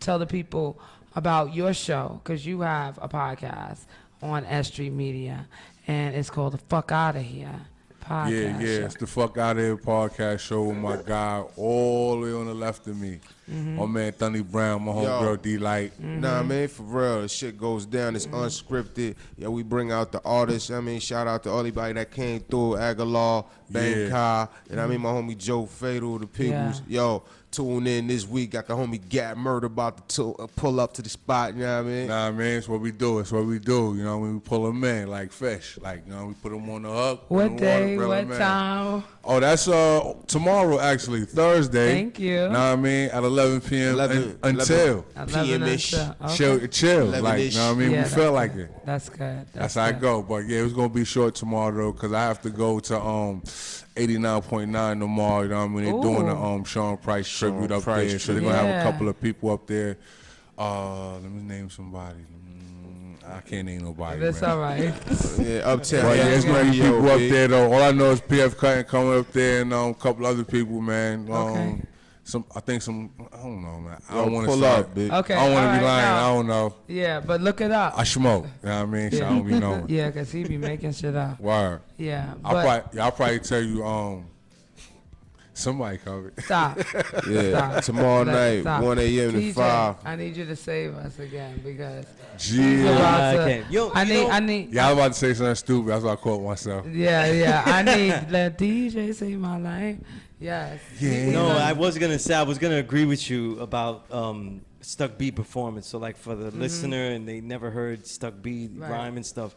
tell the people about your show because you have a podcast on S Street Media, and it's called The Fuck Outta Here podcast. Yeah, show. it's the Fuck Out of Here podcast show with my guy all the way on the left of me. My man Thunny Brown, my homegirl D-Light. Nah, man, for real, the shit goes down. It's unscripted. Yeah, we bring out the artists. I mean, shout out to everybody that came through. Aguilar, Bangkok, and I mean, my homie Joe Fatal, the peoples. Yo, tune in this week. Got the homie Gat Murder about to pull up to the spot, you know what I mean? Nah, man, it's what we do. It's what we do. You know, when we pull them in like fish. Like, you know, we put them on the hook. put 'em What on the day? water, reel 'em What in. time? Oh, that's tomorrow, actually, Thursday. Thank you. Know what I mean? At 11 p.m. 11 until. 11 PM-ish. until- okay. Chill. 11-ish. Like, know what I mean? Yeah, we feel that's like good. it. That's good. That's how I good. go. But yeah, it's gonna be short tomorrow though, cause I have to go to 89.9 tomorrow. You know what I mean? They're doing the Sean Price tribute up Price there, so they're gonna have Yeah. a couple of people up there. Let me name somebody. I can't name nobody. That's man. all right. Yeah, uptown. But yeah, it's gonna be Radio, people up B. there though. All I know is PF Cutting coming up there, and a couple other people, man. Okay. I don't know, man. I Yo, don't want to pull up, bitch. Okay. I don't want all to be right, lying. now- I don't know. Yeah, but look it up. I smoke. You know what I mean? So I don't be knowing. Yeah, because he be making shit up. Word. Yeah, I'll probably tell you somebody covered. stop. Yeah, Stop. tomorrow night, Stop. 1 a.m. to TJ, 5. I need you to save us again because Gee. you're about to- okay. Yo, I you need, know- I need. Yeah, I was about to say something stupid. That's why I caught myself. Yeah. I need let DJ say my name. Yes. Yeah. No, I was gonna agree with you about Stuck B performance. So like for the listener and they never heard Stuck B Right. rhyme and stuff,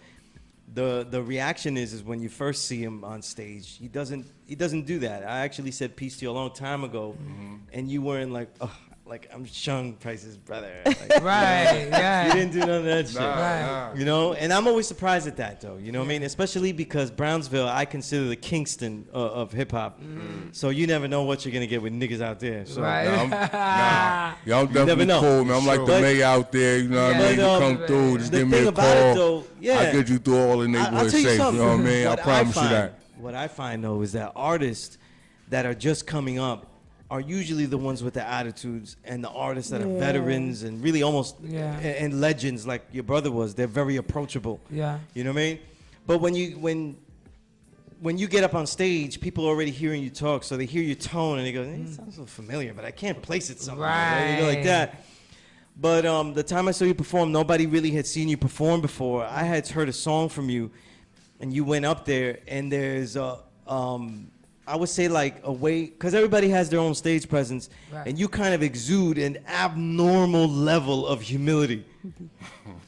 the reaction is when you first see him on stage, he doesn't do that. I actually said peace to you a long time ago, and you weren't like, oh, like I'm Sean Price's brother. Like, Right. Yeah. You didn't do none of that shit. Right. You know, and I'm always surprised at that, though. You know what I mean? Especially because Brownsville, I consider the Kingston of hip hop. So you never know what you're gonna get with niggas out there. So, Right. Y'all never definitely know. cool, man. I'm like the But- mayor out there. You know what I Yeah. mean? You But, come through, just the give me thing a about it, call. though, yeah. I'll get you through all the I'll neighborhood tell you safe. something. You know what I mean? I What promise you find- that. What I find though is that artists that are just coming up are usually the ones with the attitudes, and the artists that are Yeah. veterans and really almost Yeah. and legends like your brother was. They're very approachable. Yeah. You know what I mean? But when you get up on stage, people are already hearing you talk, so they hear your tone and they go, "It sounds so familiar, but I can't place it somewhere." You know, like Right. that. But the time I saw you perform, nobody really had seen you perform before. I had heard a song from you, and you went up there, and there's I would say like a way, because everybody has their own stage presence, Right. and you kind of exude an abnormal level of humility.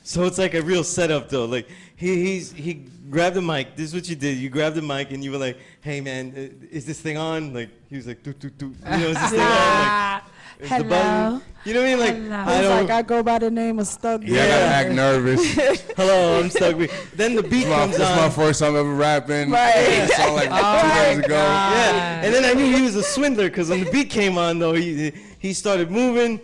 So it's like a real setup though. Like he grabbed the mic. This is what you did. You grabbed the mic and you were like, "Hey man, is this thing on?" Like he was like, "Doo, doo, doo." You know, is this thing on? Like, is the Hello. button? You know what I mean? Like Hello. I It's don't. like I go by the name of Stuck. Yeah, I gotta act nervous. Hello, I'm stuck. Then the beat comes This is on. my first time ever rapping. Right. I saw like 2 days ago. Yeah, and then I knew he was a swindler because when the beat came on, though, he started moving.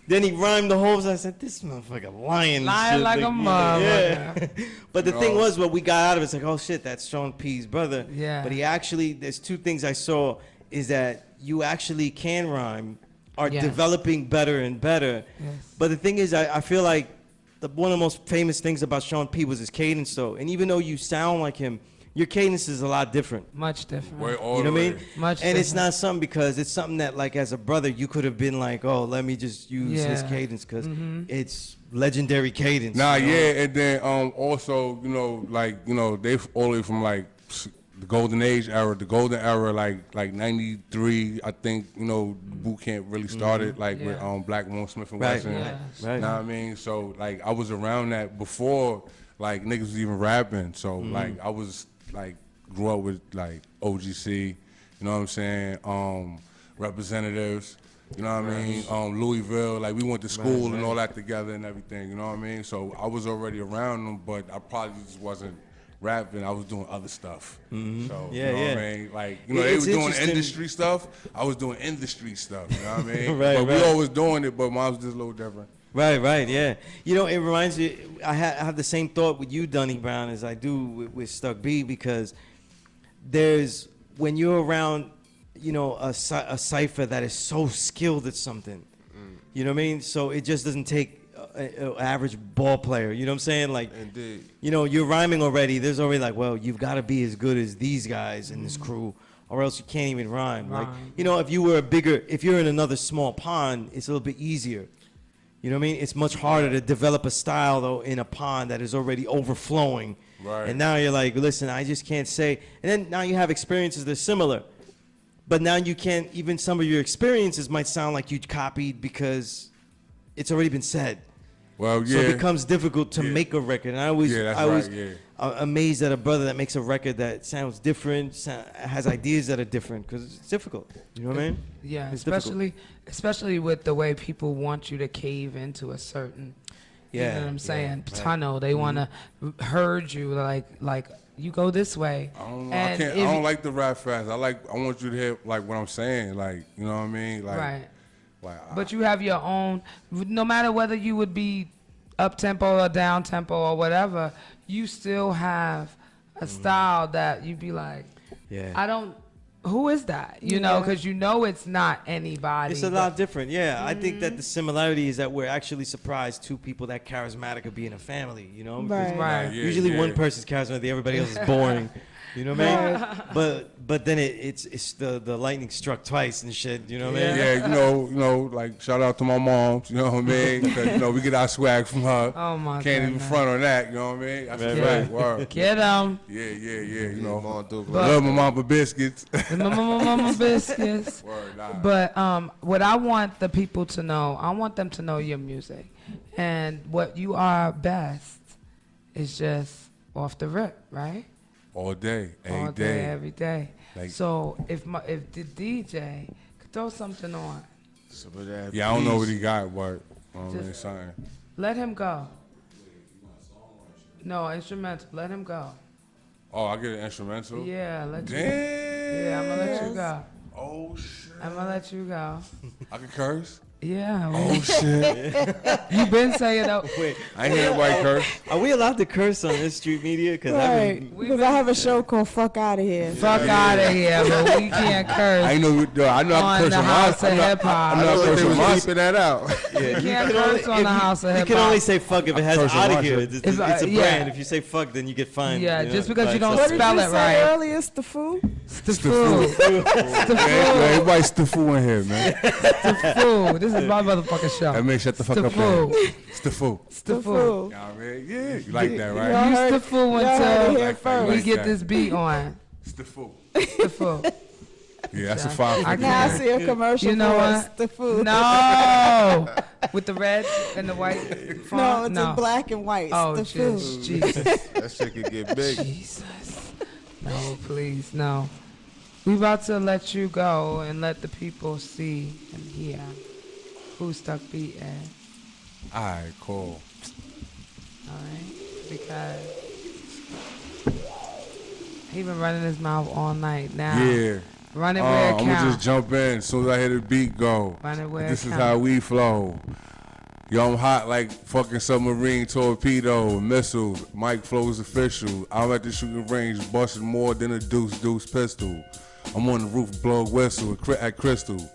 Then he rhymed the whole. I said, "This motherfucker lying, Lying shit. like a Yeah. motherfucker. But the thing was, what we got out of it's like, oh shit, that's Sean P's brother. Yeah. But he actually, there's two things I saw is that you actually can rhyme, are Yes. developing better and better. Yes. But the thing is, I feel like one of the most famous things about Sean P was his cadence, though. And even though you sound like him, your cadence is a lot different. Much different. Way all You know the what I way. mean? Much And it's different. not something because it's something that, like, as a brother, you could have been like, oh, let me just use his Yeah. cadence because it's legendary cadence. Nah, you know? yeah, and then also, you know, like, you know, they all the way from like the golden age era, the golden era, like 93, I think, you know, boot camp really started like with Yeah. Black Moon Smith and Right. Wesson. Yes. Right. You know what I mean? So like I was around that before like niggas was even rapping. So like I was like grew up with like OGC, you know what I'm saying? Representatives, you know what I mean? Louisville, like we went to school and all that together and everything, you know what I mean? So I was already around them, but I probably just wasn't rapping. I was doing other stuff. So Yeah, you know yeah. what I mean? Like, you know, they It's were doing interesting. industry stuff. I was doing industry stuff, you know what I mean? Right, but we right. always doing it, but mine was just a little different. Right, yeah. You know, it reminds me, I have the same thought with you, Dunny Brown, as I do with Stuck B, because there's, when you're around, you know, a cipher that is so skilled at something, you know what I mean? So it just doesn't take an average ball player, you know what I'm saying? Like, Indeed. you know, you're rhyming already. There's already like, well, you've got to be as good as these guys in this crew, or else you can't even rhyme. Like, you know, if you're in another small pond, it's a little bit easier. You know what I mean? It's much harder to develop a style, though, in a pond that is already overflowing. Right. And now you're like, listen, I just can't say. And then now you have experiences that are similar. But now you can't, even some of your experiences might sound like you copied because it's already been said. Well, So yeah. it becomes difficult to make a record. And I always, Yeah, that's I always right, yeah. amazed at a brother that makes a record that sounds different, has ideas that are different, because it's difficult. You know what I mean? Yeah, It's difficult. especially with the way people want you to cave into a certain, you know what I'm saying, tunnel. They want to herd you like you go this way. I don't know. And I if don't you- like the rap fast. I want you to hear like what I'm saying. Like, you know what I mean? Like, Right. Like, But you have your own, no matter whether you would be up tempo or down tempo or whatever, you still have a style that you'd be like, Yeah. who is that? You know, because you know it's not anybody. It's a but- lot different, yeah. I think that the similarity is that we're actually surprised two people that charismatic of being a family, you know? Because Right. Yeah, usually yeah. one person's charismatic, everybody else is boring. You know what I mean? But then it's the lightning struck twice and shit, you know what I mean? yeah, you know, like shout out to my mom. You know what I mean? 'Cause, you know, we get our swag from her. Oh, my Can't even goodness. front on that. You know what I mean? That's Right, a fact. Word. Get them. Yeah. You know, Mom do I love my mama biscuits. Mama biscuits. Word, nah. But what I want the people to know, I want them to know your music. And what you are best is just off the rip, right? All day, All every day, day. every day. Like- So if the DJ could throw something on, Some of that Yeah, I don't know what beast. he got, but Just- it's something. let him go. No, instrumental. Let him go. Oh, I get an instrumental. Yeah, let you. Damn. Yeah, I'm gonna let you go. Oh shit. I'm gonna let you go. I can curse. Yeah. Oh shit. You been saying that. Wait, I ain't hear nobody curse. are we allowed to curse on this street media? Because Right. Because I have a show called Fuck Outta Here. Fuck out of here, but we can't curse. I know. I know I On can curse the on my. House of I'm not- Hip Hop. I'm I not know they cursing was my. keeping that out. Yeah, You can't can only- curse on the House of You Hip can Hop. only say fuck if it has curse on out my of here. shit. It's a yeah. brand. If you say fuck, then you get fined. Yeah, you know? just because you Right, don't so- What did spell you it say right. earlier? It's the food? It's the food. It's the Yeah, food. everybody stiffoo in here, man. It's the food. This is my motherfucking show. That man, shut the fuck the up, man. food. Stiffoo. It's the food. You know what I mean? Yeah, you like that, right? Y'all You heard- the food y'all heard it until here Like that, first. we like get that. this beat on. Stiffoo. It's the food. Yeah, that's a fine. I Now I can't. see a commercial You know for what? It's the food. No. With the red and the white No, font? it's in black and white. It's Oh, the food. Jesus. That shit could get big. Jesus. No, please, no. We about to let you go and let the people see and hear who Stuck Beat is. All right, cool. All right? Because he been running his mouth all night now. Yeah. Run it where it I'm gonna counts. just jump in as soon as I hear the beat go. Run it where This it is count. how we flow. Yo, I'm hot like fucking submarine torpedo, missiles. Mike flows official. I'm at the shooting range, busting more than a deuce pistol. I'm on the roof, blow a whistle at Crystal.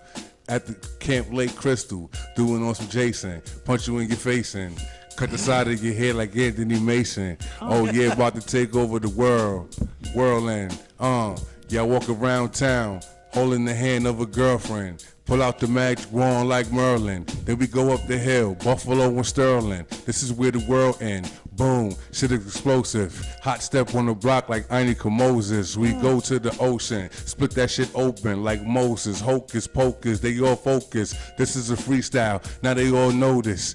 at the Camp Lake Crystal, doing on some Jason, punch you in your face and cut the side of your head like Anthony Mason. Oh yeah, about to take over the world, whirlwind. Yeah, I walk around town, holding the hand of a girlfriend. Pull out the magic wand like Merlin. Then we go up the hill, Buffalo and Sterling. This is where the world ends. Boom, shit is explosive. Hot step on the block like Inika Moses. We go to the ocean, split that shit open like Moses. Hocus pocus, they all focus. This is a freestyle, now they all know this.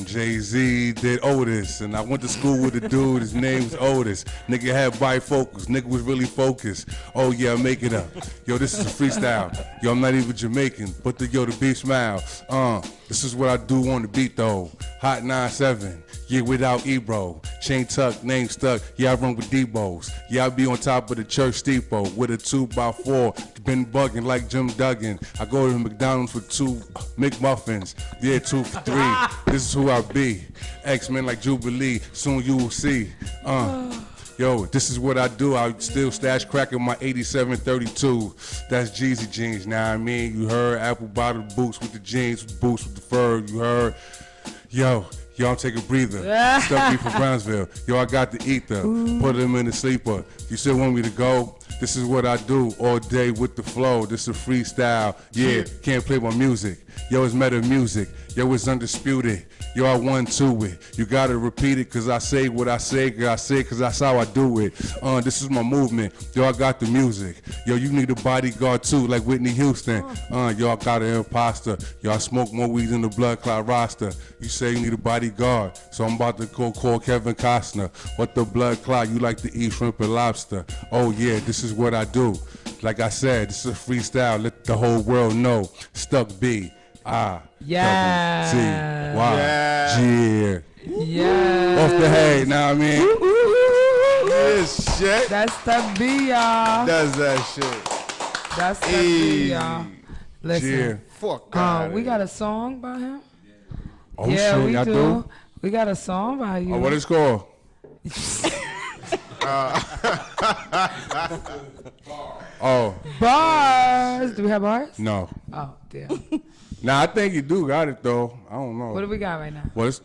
Jay-Z did Otis, and I went to school with a dude, his name's Otis. Nigga had bifocals, nigga was really focused. Oh yeah, make it up. Yo, this is a freestyle. Yo, I'm not even Jamaican, but the beat smile. This is what I do on the beat though. Hot 9-7, yeah, without Ebro. Chain tuck, name stuck, yeah, I run with Debo's. Yeah, I be on top of the church steeple with a 2x4. Been bugging like Jim Duggan. I go to McDonald's for 2 McMuffins. Yeah, 2 for 3. This is who I be. X-Men like Jubilee, soon you will see. Yo, this is what I do. I still stash crack in my 8732. That's Jeezy jeans, now I mean. You heard apple bottom boots with the jeans, boots with the fur, you heard. Yo, I'm taking a breather. Stuff me from Brownsville. Yo, I got the ether. Put them in the sleeper. You still want me to go? This is what I do all day with the flow. This is freestyle. Yeah, can't play my music. Yo, it's meta music. Yo, it's undisputed. Yo, I won to it. You gotta repeat it, cause I say what I say, cause that's how I do it. This is my movement. Yo, I got the music. Yo, you need a bodyguard too, like Whitney Houston. Yo, I got an imposter. Yo, I smoke more weed than the blood clot roster. You say you need a bodyguard, so I'm about to go call Kevin Costner. What the blood clot? You like to eat shrimp and lobster. Oh yeah, this is what I do. Like I said, this is a freestyle. Let the whole world know. Stuck B. Yeah. Yeah. Yeah. Off the head, now I mean. This shit. That's the B, y'all. That's that shit. That's the B, y'all. Listen. Yeah. Fuck we got a song by him? Oh yeah, shit, we y'all do. We got a song by you. Oh, what is it called? Bars. Do we have bars? No. Oh, damn. Nah, I think you do got it though. I don't know. What do we got right now? What is?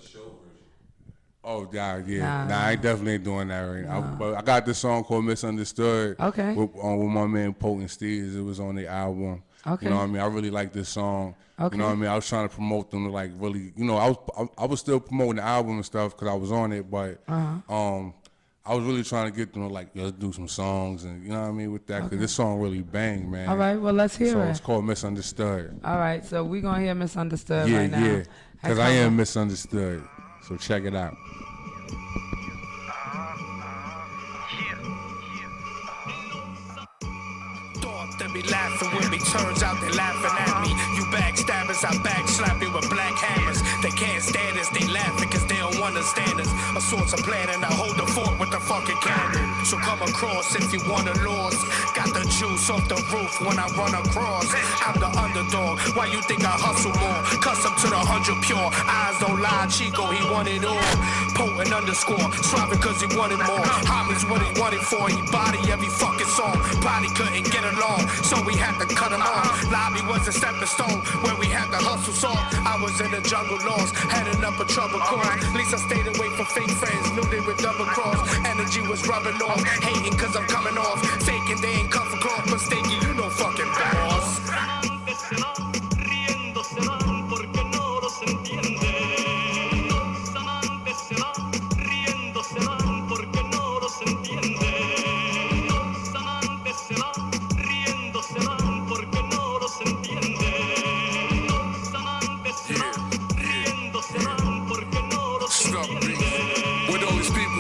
Oh, yeah. Nah, I definitely ain't doing that right now. But I got this song called Misunderstood. Okay. With my man Potent Steez. It was on the album. Okay. You know what I mean? I really like this song. Okay. You know what I mean? I was trying to promote them to like really, you know, I was still promoting the album and stuff because I was on it, but I was really trying to get them to like, let's do some songs and you know what I mean with that because this song really bang, man. All right, well, let's hear it. It's called Misunderstood. All right, so we're going to hear Misunderstood right now. Yeah, because I am misunderstood. So check it out. They be laughing with me, turns out they laughing at me. You backstabbers, I backslap you with black hammers. They can't stand us, they laughing cause they don't understand us. A sorts of plan and I hold the fort with the fucking cannon. So come across if you want a loss. Got the juice off the roof when I run across. I'm the underdog, why you think I hustle more? Custom to the 100 pure, eyes don't lie, Chico, he wanted all. Potent underscore, striving cause he wanted more. Homage what he wanted for, he body every fucking song. Body couldn't get along, so we had to cut him off. Lobby was a stepping stone where we had to hustle soft. I was in the jungle lost, heading up a trouble course. At least I stayed away from fake friends, knew they would double cross. Energy was rubbing off, hating cause I'm coming off. Faking they ain't come for cloth, mistaken you no fucking boss.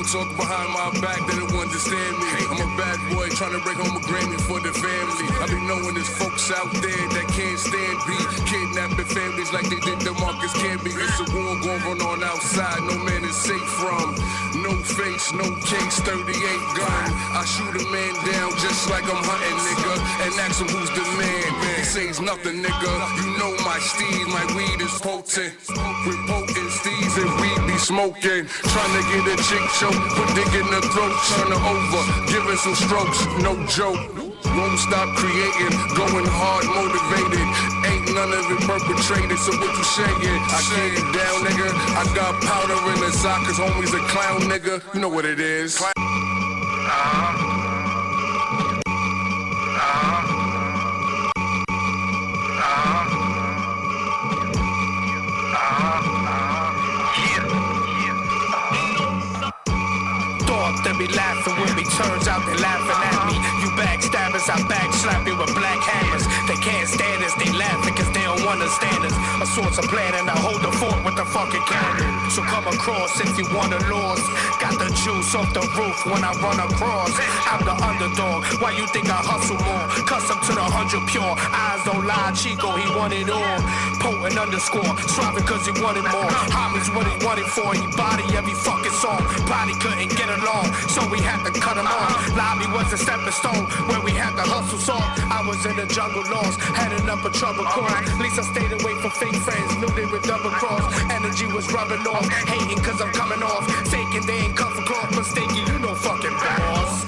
Talk behind my back, they don't understand me. I'm a bad boy trying to bring home a Grammy for the family. I be knowing there's folks out there that can't stand me. Kidnapping families like they did the Marcus Camby. It's a war going on outside, no man is safe from. No face, no case, 38 gun. I shoot a man down just like I'm hunting, nigga. And ask him who's the man. He says nothing, nigga. You know my steed, my weed is potent. With potent steeds and weed be smoking. Trying to get a chick choke, put dick in the throat, turn her over. Giving some strokes, no joke. Won't stop creating, going hard, motivated. Ain't none of it perpetrated, so what you saying? I shut it down, nigga. I got powder in the sock, cause homie's a clown, nigga. You know what it is. Thought they be laughing with me, turns out they laughing at me. You backstabbers, I backslap you with black hammers. They can't stand us, they laughing cause they don't understand us. A source of plan and I hold the fort with the fucking cannon. So come across if you want a loss. Got the juice off the roof when I run across. I'm the underdog, why you think I hustle more? Custom to the 100 pure, eyes don't lie, Chico, he wanted all. Potent underscore, striving cause he wanted more. Homies what he wanted for, he body every fucking song. Probably couldn't get along, so we had to cut him off. Lobby was a stepping stone where we had to hustle song. I was in the jungle lost, heading up a trouble course. At least I stayed away from fake friends, knew they would double cross. Energy was rubbing off, hating cause I'm coming off. Taking they ain't cut for cloth, mistaken, you know fucking boss.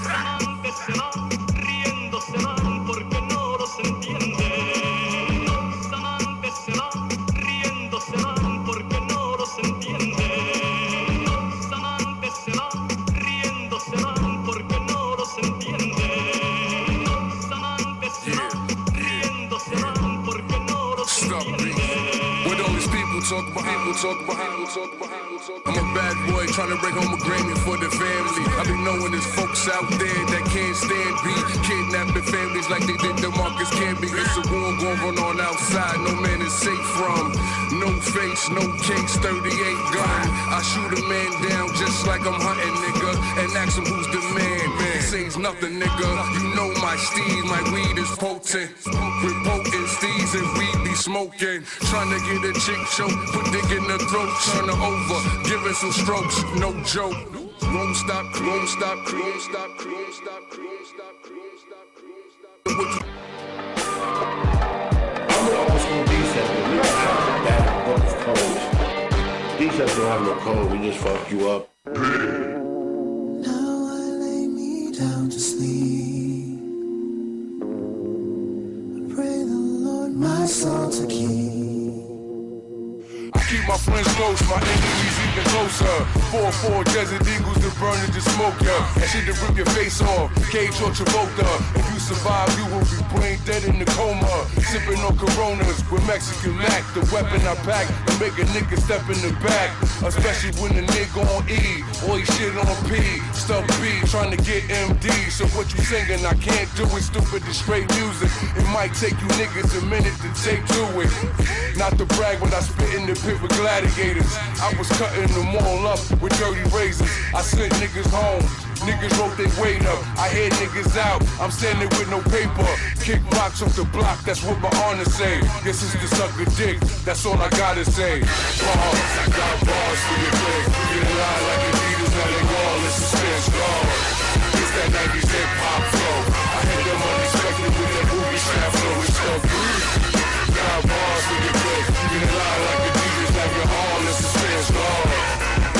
I'm a bad boy trying to bring home a Grammy for the family. I be knowing there's folks out there that can't stand me. Kidnapping families like they did the Marcus Camby. It's a war going on outside, no man is safe from. No face, no case, 38 gun. I shoot a man down just like I'm hunting, nigga. And ask him who's the man. He says nothing, nigga. You know my steez, my weed is potent. With potent steez and weed be smoking. Trying to get a chick choke, put dick in the throat, turn her over, give her some strokes, no joke. Won't stop, won't stop, won't stop, won't stop, won't stop, won't stop. I'm an old school D-set, but we don't have that book of codes. D-sets don't have no code, we just fuck you up. Now I lay me down to sleep. I pray the Lord my soul to keep. I keep my friends close, my enemies even closer. 4-4 Desert Eagles to burn and just smoke ya. That shit to rip your face off, Cage or Travolta. If you survive, you will be brain dead in the coma. Sipping on Coronas with Mexican Mac. The weapon I pack to make a nigga step in the back. Especially when the nigga on E, or he shit on P. Stuff B, trying to get MD. So what you singing, I can't do it, stupid, it's straight music. It might take you niggas a minute to take to it. Not to brag, but I spit in the pit with gladiators. I was cutting them all up with dirty razors. I sent niggas home. Niggas wrote their weight up. I hear niggas out. I'm standing with no paper. Kick rocks off the block. That's what my honor say. Guess it's the sucker dick. That's all I gotta say. Bars. I got bars for your dick. Get a line like Adidas. Now they all in suspense. Bars. It's that 90s hip hop flow. I hit them unexpected with that booby strap flow. It's so good. Got bars for your dick. Get a line like Adidas. Now you're all in suspense. Bars.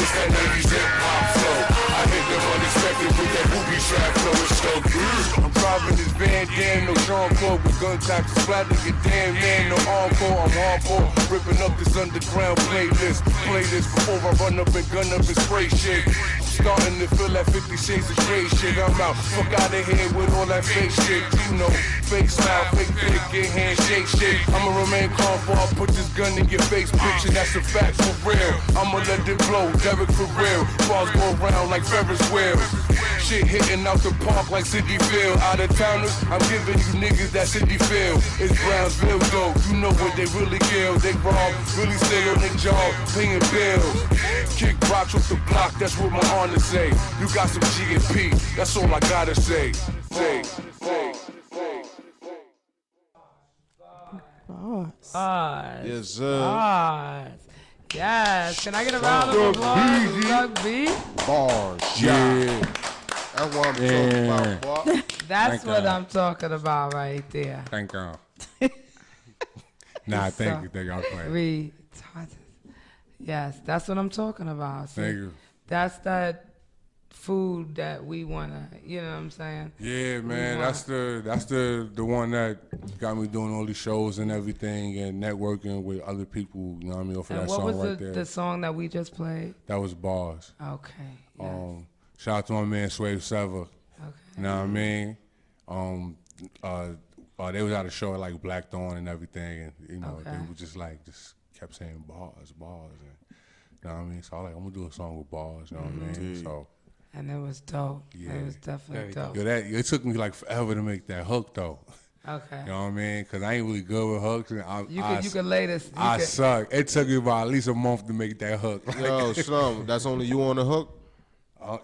It's that 90s hip hop flow. I hit them unexpected with that booby strap flow. It's so good. I'm driving this Van Dam, no Jean-Claude with gun tax splat. Your damn man, no encore. I'm hardcore, ripping up this underground playlist. Play this before I run up and gun up and spray shit. Starting to feel that 50 shades of gray shit. I'm out, fuck out of here with all that fake shit. You know, fake smile, fake dick, get handshake shit. I'ma remain calm before I put this gun in your face, bitch, and that's a fact for real. I'ma let it blow, Derek for real. Balls go around like Ferris wheel. Shit hitting out the park like City Field. Out of towners, I'm giving you niggas that City feel. It's Brownsville though, you know what they really kill. They rob, really stay on their job, paying bills. Kick rocks with the block, that's what my honor say. You got some G and P, that's all I gotta say. Bars. Yes, sir. Bars. Yes. Can I get a round of applause? Doug B? Bars. Yeah. That's what I'm talking about, boy. That's what I'm talking about right there. Thank God. Nah, thank you. Thank you. I'm playing. Yes, that's what I'm talking about. See, Thank you. That's that food that we wanna, you know what I'm saying? Yeah, man, that's the one that got me doing all these shows and everything and networking with other people. You know what I mean? Off of And that what song was right there. the song that we just played? That was Bars. Okay. Yes. Shout out to my man Swave Sever. Okay. You know what I mean? They was at a show at like Blackthorn and everything, and you know they were just kept saying bars, and you know what I mean. So I was like, I'm gonna do a song with bars. You know what I mean? So. And it was dope. Yeah. It was definitely dope. Yo, it took me like forever to make that hook though. Okay. You know what I mean? Cause I ain't really good with hooks. And You could lay this. I suck. It took me about at least a month to make that hook. Yo, Slum, that's only you on the hook?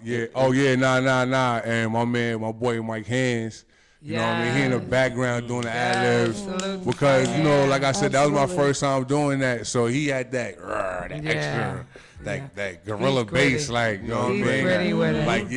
Yeah. Oh yeah. Nah. And my boy Mike Hands. You know what I mean? He in the background doing the ad libs because you know, like I said, that was my first time doing that. So he had that extra, that gorilla bass, like you know what I mean? He's ready with it. Like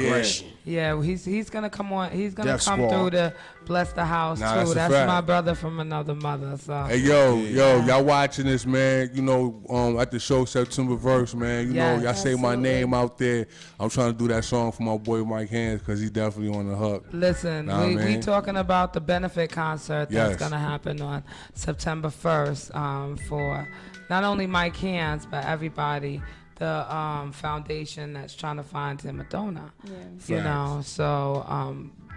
Yeah, he's gonna come on. He's gonna Death come Squad. through to bless the house too. That's my brother from another mother. So. Hey yo, y'all watching this, man? You know, at the show September Verse, man. You know, y'all say my name out there. I'm trying to do that song for my boy Mike Hands because he's definitely on the hook. Listen, we talking about the benefit concert that's gonna happen on September 1st for not only Mike Hands but everybody. The foundation that's trying to find him a donor. You know, so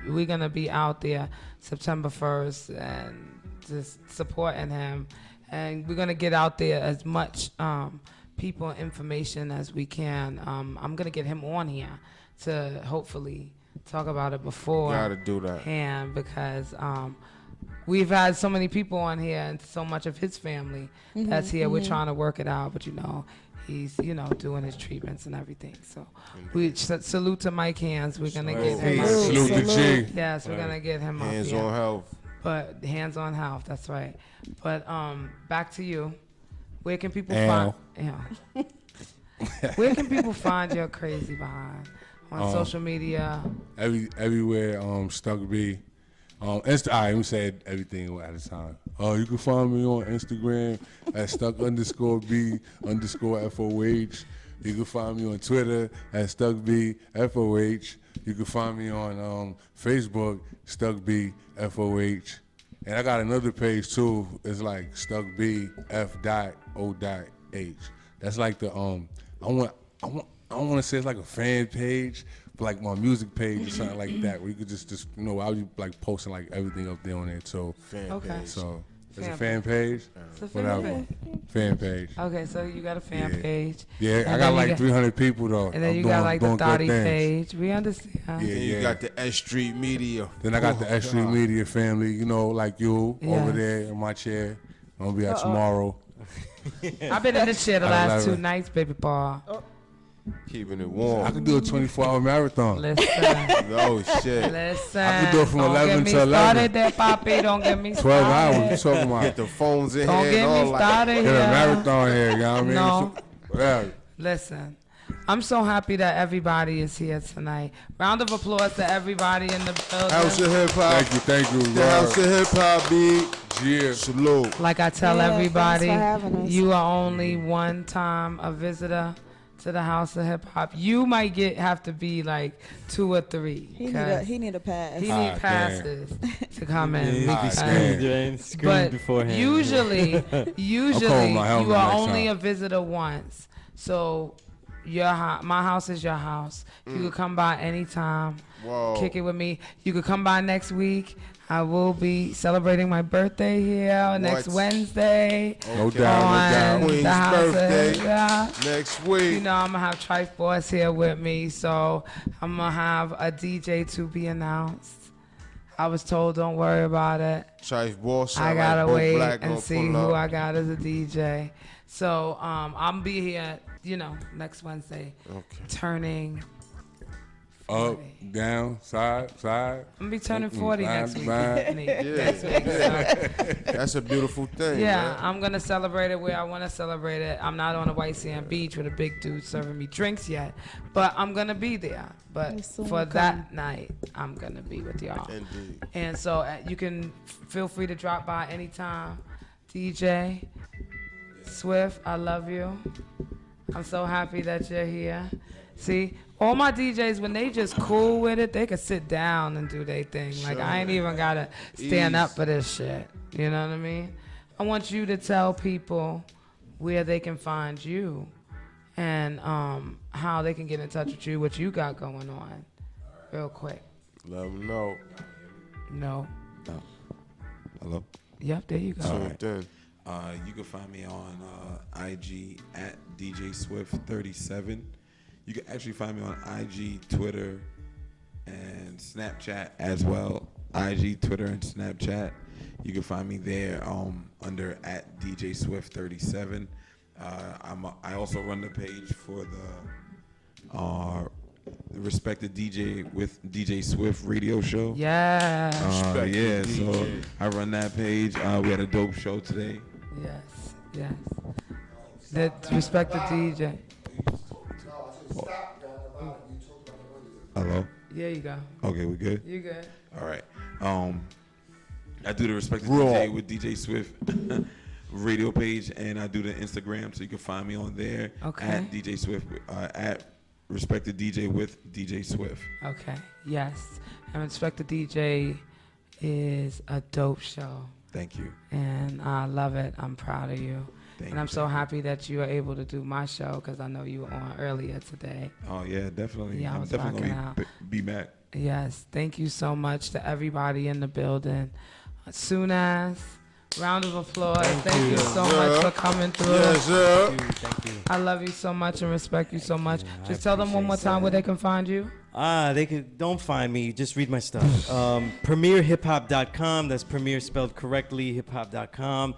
we're gonna be out there September 1st and just supporting him, and we're gonna get out there as much people information as we can. I'm gonna get him on here to hopefully talk about it before. Gotta do that. And because we've had so many people on here and so much of his family that's here. We're trying to work it out, but you know. He's, you know, doing his treatments and everything. So we salute to Mike Hands. We're gonna get him. Salute to G. Yes, we're gonna get him up. Hands on health. But hands on health. That's right. But back to you. Where can people find? Yeah. Where can people find your crazy behind on social media? Everywhere. Stuck B. Let me say everything at a time. You can find me on Instagram at stuck_B_FOH. You can find me on Twitter at stuckBFOH. You can find me on Facebook, stuckBFOH. And I got another page too. It's like stuckBF.O.H. That's like the I don't want to say it's like a fan page. Like my music page or something like that, where you could just you know, I'll be like posting like everything up there on there too. Fan page. So it's a fan page. It's a Whatever. Fan page. Okay, so you got a fan page. Yeah, I got like 300 people though. And then you got like the Thotty page. We understand. Yeah, you got the S Street Media. Then I got the S Street Media family, you know, like you over there in my chair. I'm gonna be out tomorrow. I've been in this chair the last 2 nights, baby Paul. Keeping it warm. I could do a 24-hour marathon. Listen. Oh shit. Listen. I could do it from 11 to 11. Don't get me started there, Papi. Don't get me 12 started. hours. What you talking about? Get the phones in Don't here get and me all started that. Get a here. marathon here, you know what I mean? No. Whatever. Listen. I'm so happy that everybody is here tonight. Round of applause to everybody in the building. House of Hip Hop. Thank you. The House of Hip Hop, B. Yeah. Salute. Like I tell Yeah, everybody, thanks for having us. you are only one time a visitor to the House of Hip Hop. You might have to be like 2 or 3. He need a pass. He need passes to come in. Screamed beforehand. Usually you helmet are next only time. a visitor once. So my house is your house. You could come by anytime. Whoa. Kick it with me. You could come by next week. I will be celebrating my birthday here next Wednesday. No doubt. On Queen's the House of birthday. Hip Hop. Next week. You know, I'm going to have Trife Boss here with me, so I'm going to have a DJ to be announced. I was told don't worry about it. Trife Boss. I got to like wait Black and gonna see pull who up. I got as a DJ. So I'm be here, you know, next Wednesday, turning 40. Up, down, side. I'm going to be turning 40 next week. Fine. Next week, so. That's a beautiful thing. Yeah, man. I'm going to celebrate it where I want to celebrate it. I'm not on a white sand beach with a big dude serving me drinks yet, but I'm going to be there. But for that night, I'm going to be with y'all. Indeed. And so you can feel free to drop by anytime. DJ, Swift, I love you. I'm so happy that you're here. See, all my DJs, when they just cool with it, they could sit down and do their thing. Like, I ain't even got to stand up for this shit. You know what I mean? I want you to tell people where they can find you and how they can get in touch with you, what you got going on, real quick. Let them know. No. Hello? Yep, there you go. All right. You can find me on IG at DJ Swift 37. You can actually find me on IG, Twitter, and Snapchat as well. IG, Twitter, and Snapchat. You can find me there under at DJ Swift 37. I also run the page for the Respected DJ with DJ Swift radio show. Yeah. Yeah, so I run that page. We had a dope show today. Yes. That Respected DJ. Hello? Yeah, you go. Okay, we good? You good. All right. I do the Respected DJ with DJ Swift radio page, and I do the Instagram, so you can find me on there. Okay. At DJ Swift, at Respected DJ with DJ Swift. Okay, yes. And Respected DJ is a dope show. Thank you. And I love it. I'm proud of you. Thank and I'm you. so happy that you were able to do my show because I know you were on earlier today. Oh, yeah, definitely. Yeah, I I'm was definitely rocking going to be back. Yes, thank you so much to everybody in the building. Sunez, round of applause. Thank you so much for coming through. Yes, sir. Thank you. I love you so much and respect you so much. Just tell them one more time where they can find you. They could don't find me. Just read my stuff. PremierHipHop.com. That's Premier spelled correctly. HipHop.com.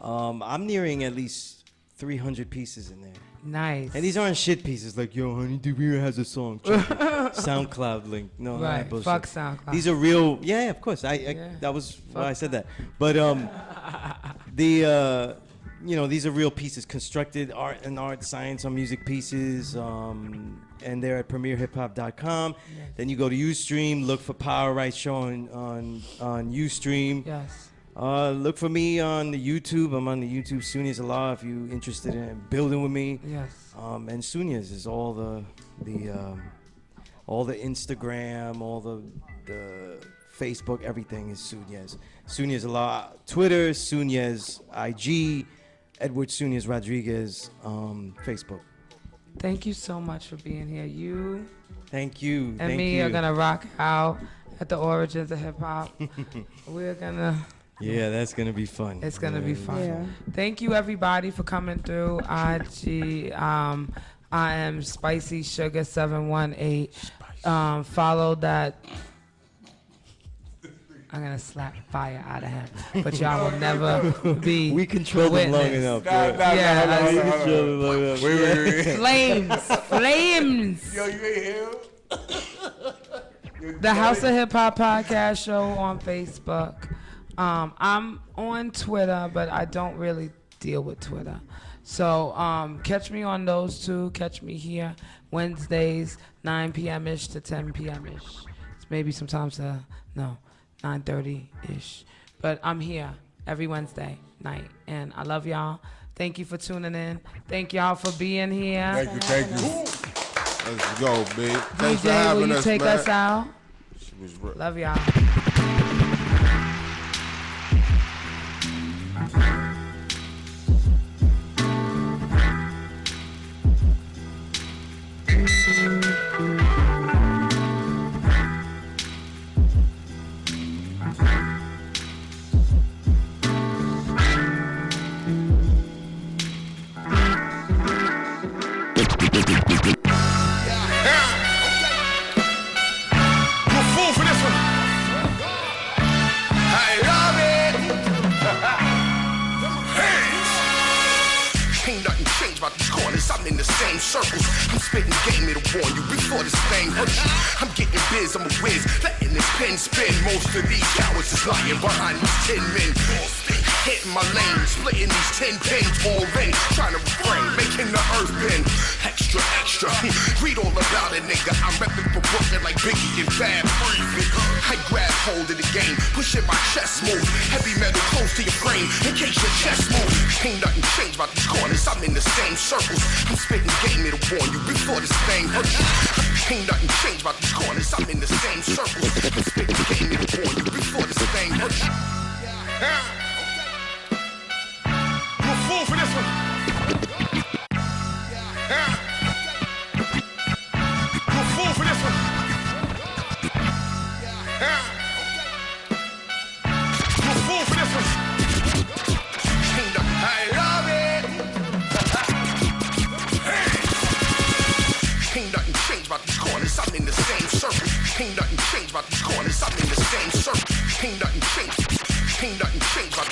I'm nearing at least 300 pieces in there. Nice. And these aren't shit pieces like, yo, Honey Premier has a song. SoundCloud link. No, Right. bullshit. Fuck SoundCloud. These are real. Yeah, of course. That was why I said that. But these are real pieces, constructed art and art, science on music pieces. And they're at PremierHipHop.com. Yes. Then you go to Ustream, look for Power Rights Show on Ustream. Yes. Look for me on the YouTube. I'm on the YouTube Sunez a lot if you're interested in building with me. Yes. And Sunez is all the Instagram, all the Facebook, everything is Sunez. Sunez a lot. Twitter, Sunez, IG, Edward Sunez Rodriguez, Facebook. Thank you so much for being here. You Thank you. and Thank me you. are going to rock out at the origins of hip hop. We're going to... Yeah, that's going to be fun. It's going to be fun. Yeah. Thank you, everybody, for coming through. IG, I am Spicy Sugar 718. Follow that. I'm going to slap fire out of him. But y'all will never be We controlled him long witness. enough. Yeah, We controlled him long enough. Wait. Flames. Yo, you ain't here? The House of Hip Hop Podcast Show on Facebook. I'm on Twitter, but I don't really deal with Twitter. So catch me on those two. Catch me here Wednesdays, 9 p.m.-ish to 10 p.m.-ish. It's maybe sometimes 9:30-ish. But I'm here every Wednesday night, and I love y'all. Thank you for tuning in. Thank y'all for being here. Thank you. Let's go, big. Thanks for DJ, having will you us, take man. us out? She was real. Love y'all. I'm in the same circles. I'm spitting game, it'll warn you before this thing hurts you. I'm getting biz, I'm a whiz, letting this pen spin. Most of these cowards is lying behind these 10 men. Hitting my lane, splitting these 10 pins all in. Trying to refrain, making the earth bend. Extra, extra. Read all about it, nigga. I'm repping for Brooklyn like Biggie and Bad Breathing. I grab hold of the game, pushing my chest move. Heavy metal close to your frame, in case your chest move. Ain't nothing changed about these corners, I'm in the same circles. I'm spitting spitting game, it'll warn you before this thing hurt you. Ain't nothing changed about these corners, I'm in the same circles. I'm spitting game, it'll warn you before this thing hurt you. You a fool for this one. You a fool for this one. You a fool for this one. Ain't nothing, I love it. Ain't nothing changed about these corners, I'm in the same circle. Ain't nothing changed about these corners, I'm in the same circle. Ain't nothing changed. Ain't nothing changed about.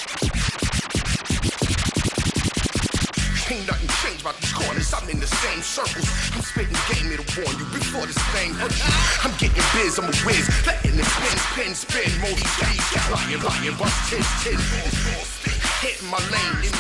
Ain't nothing changed about these corners, I'm in the same circles. I'm spitting game, it'll warn you before this thing hurt you. I'm getting biz, I'm a whiz, letting the spin, more these lying, bust 10. Hitting my lane in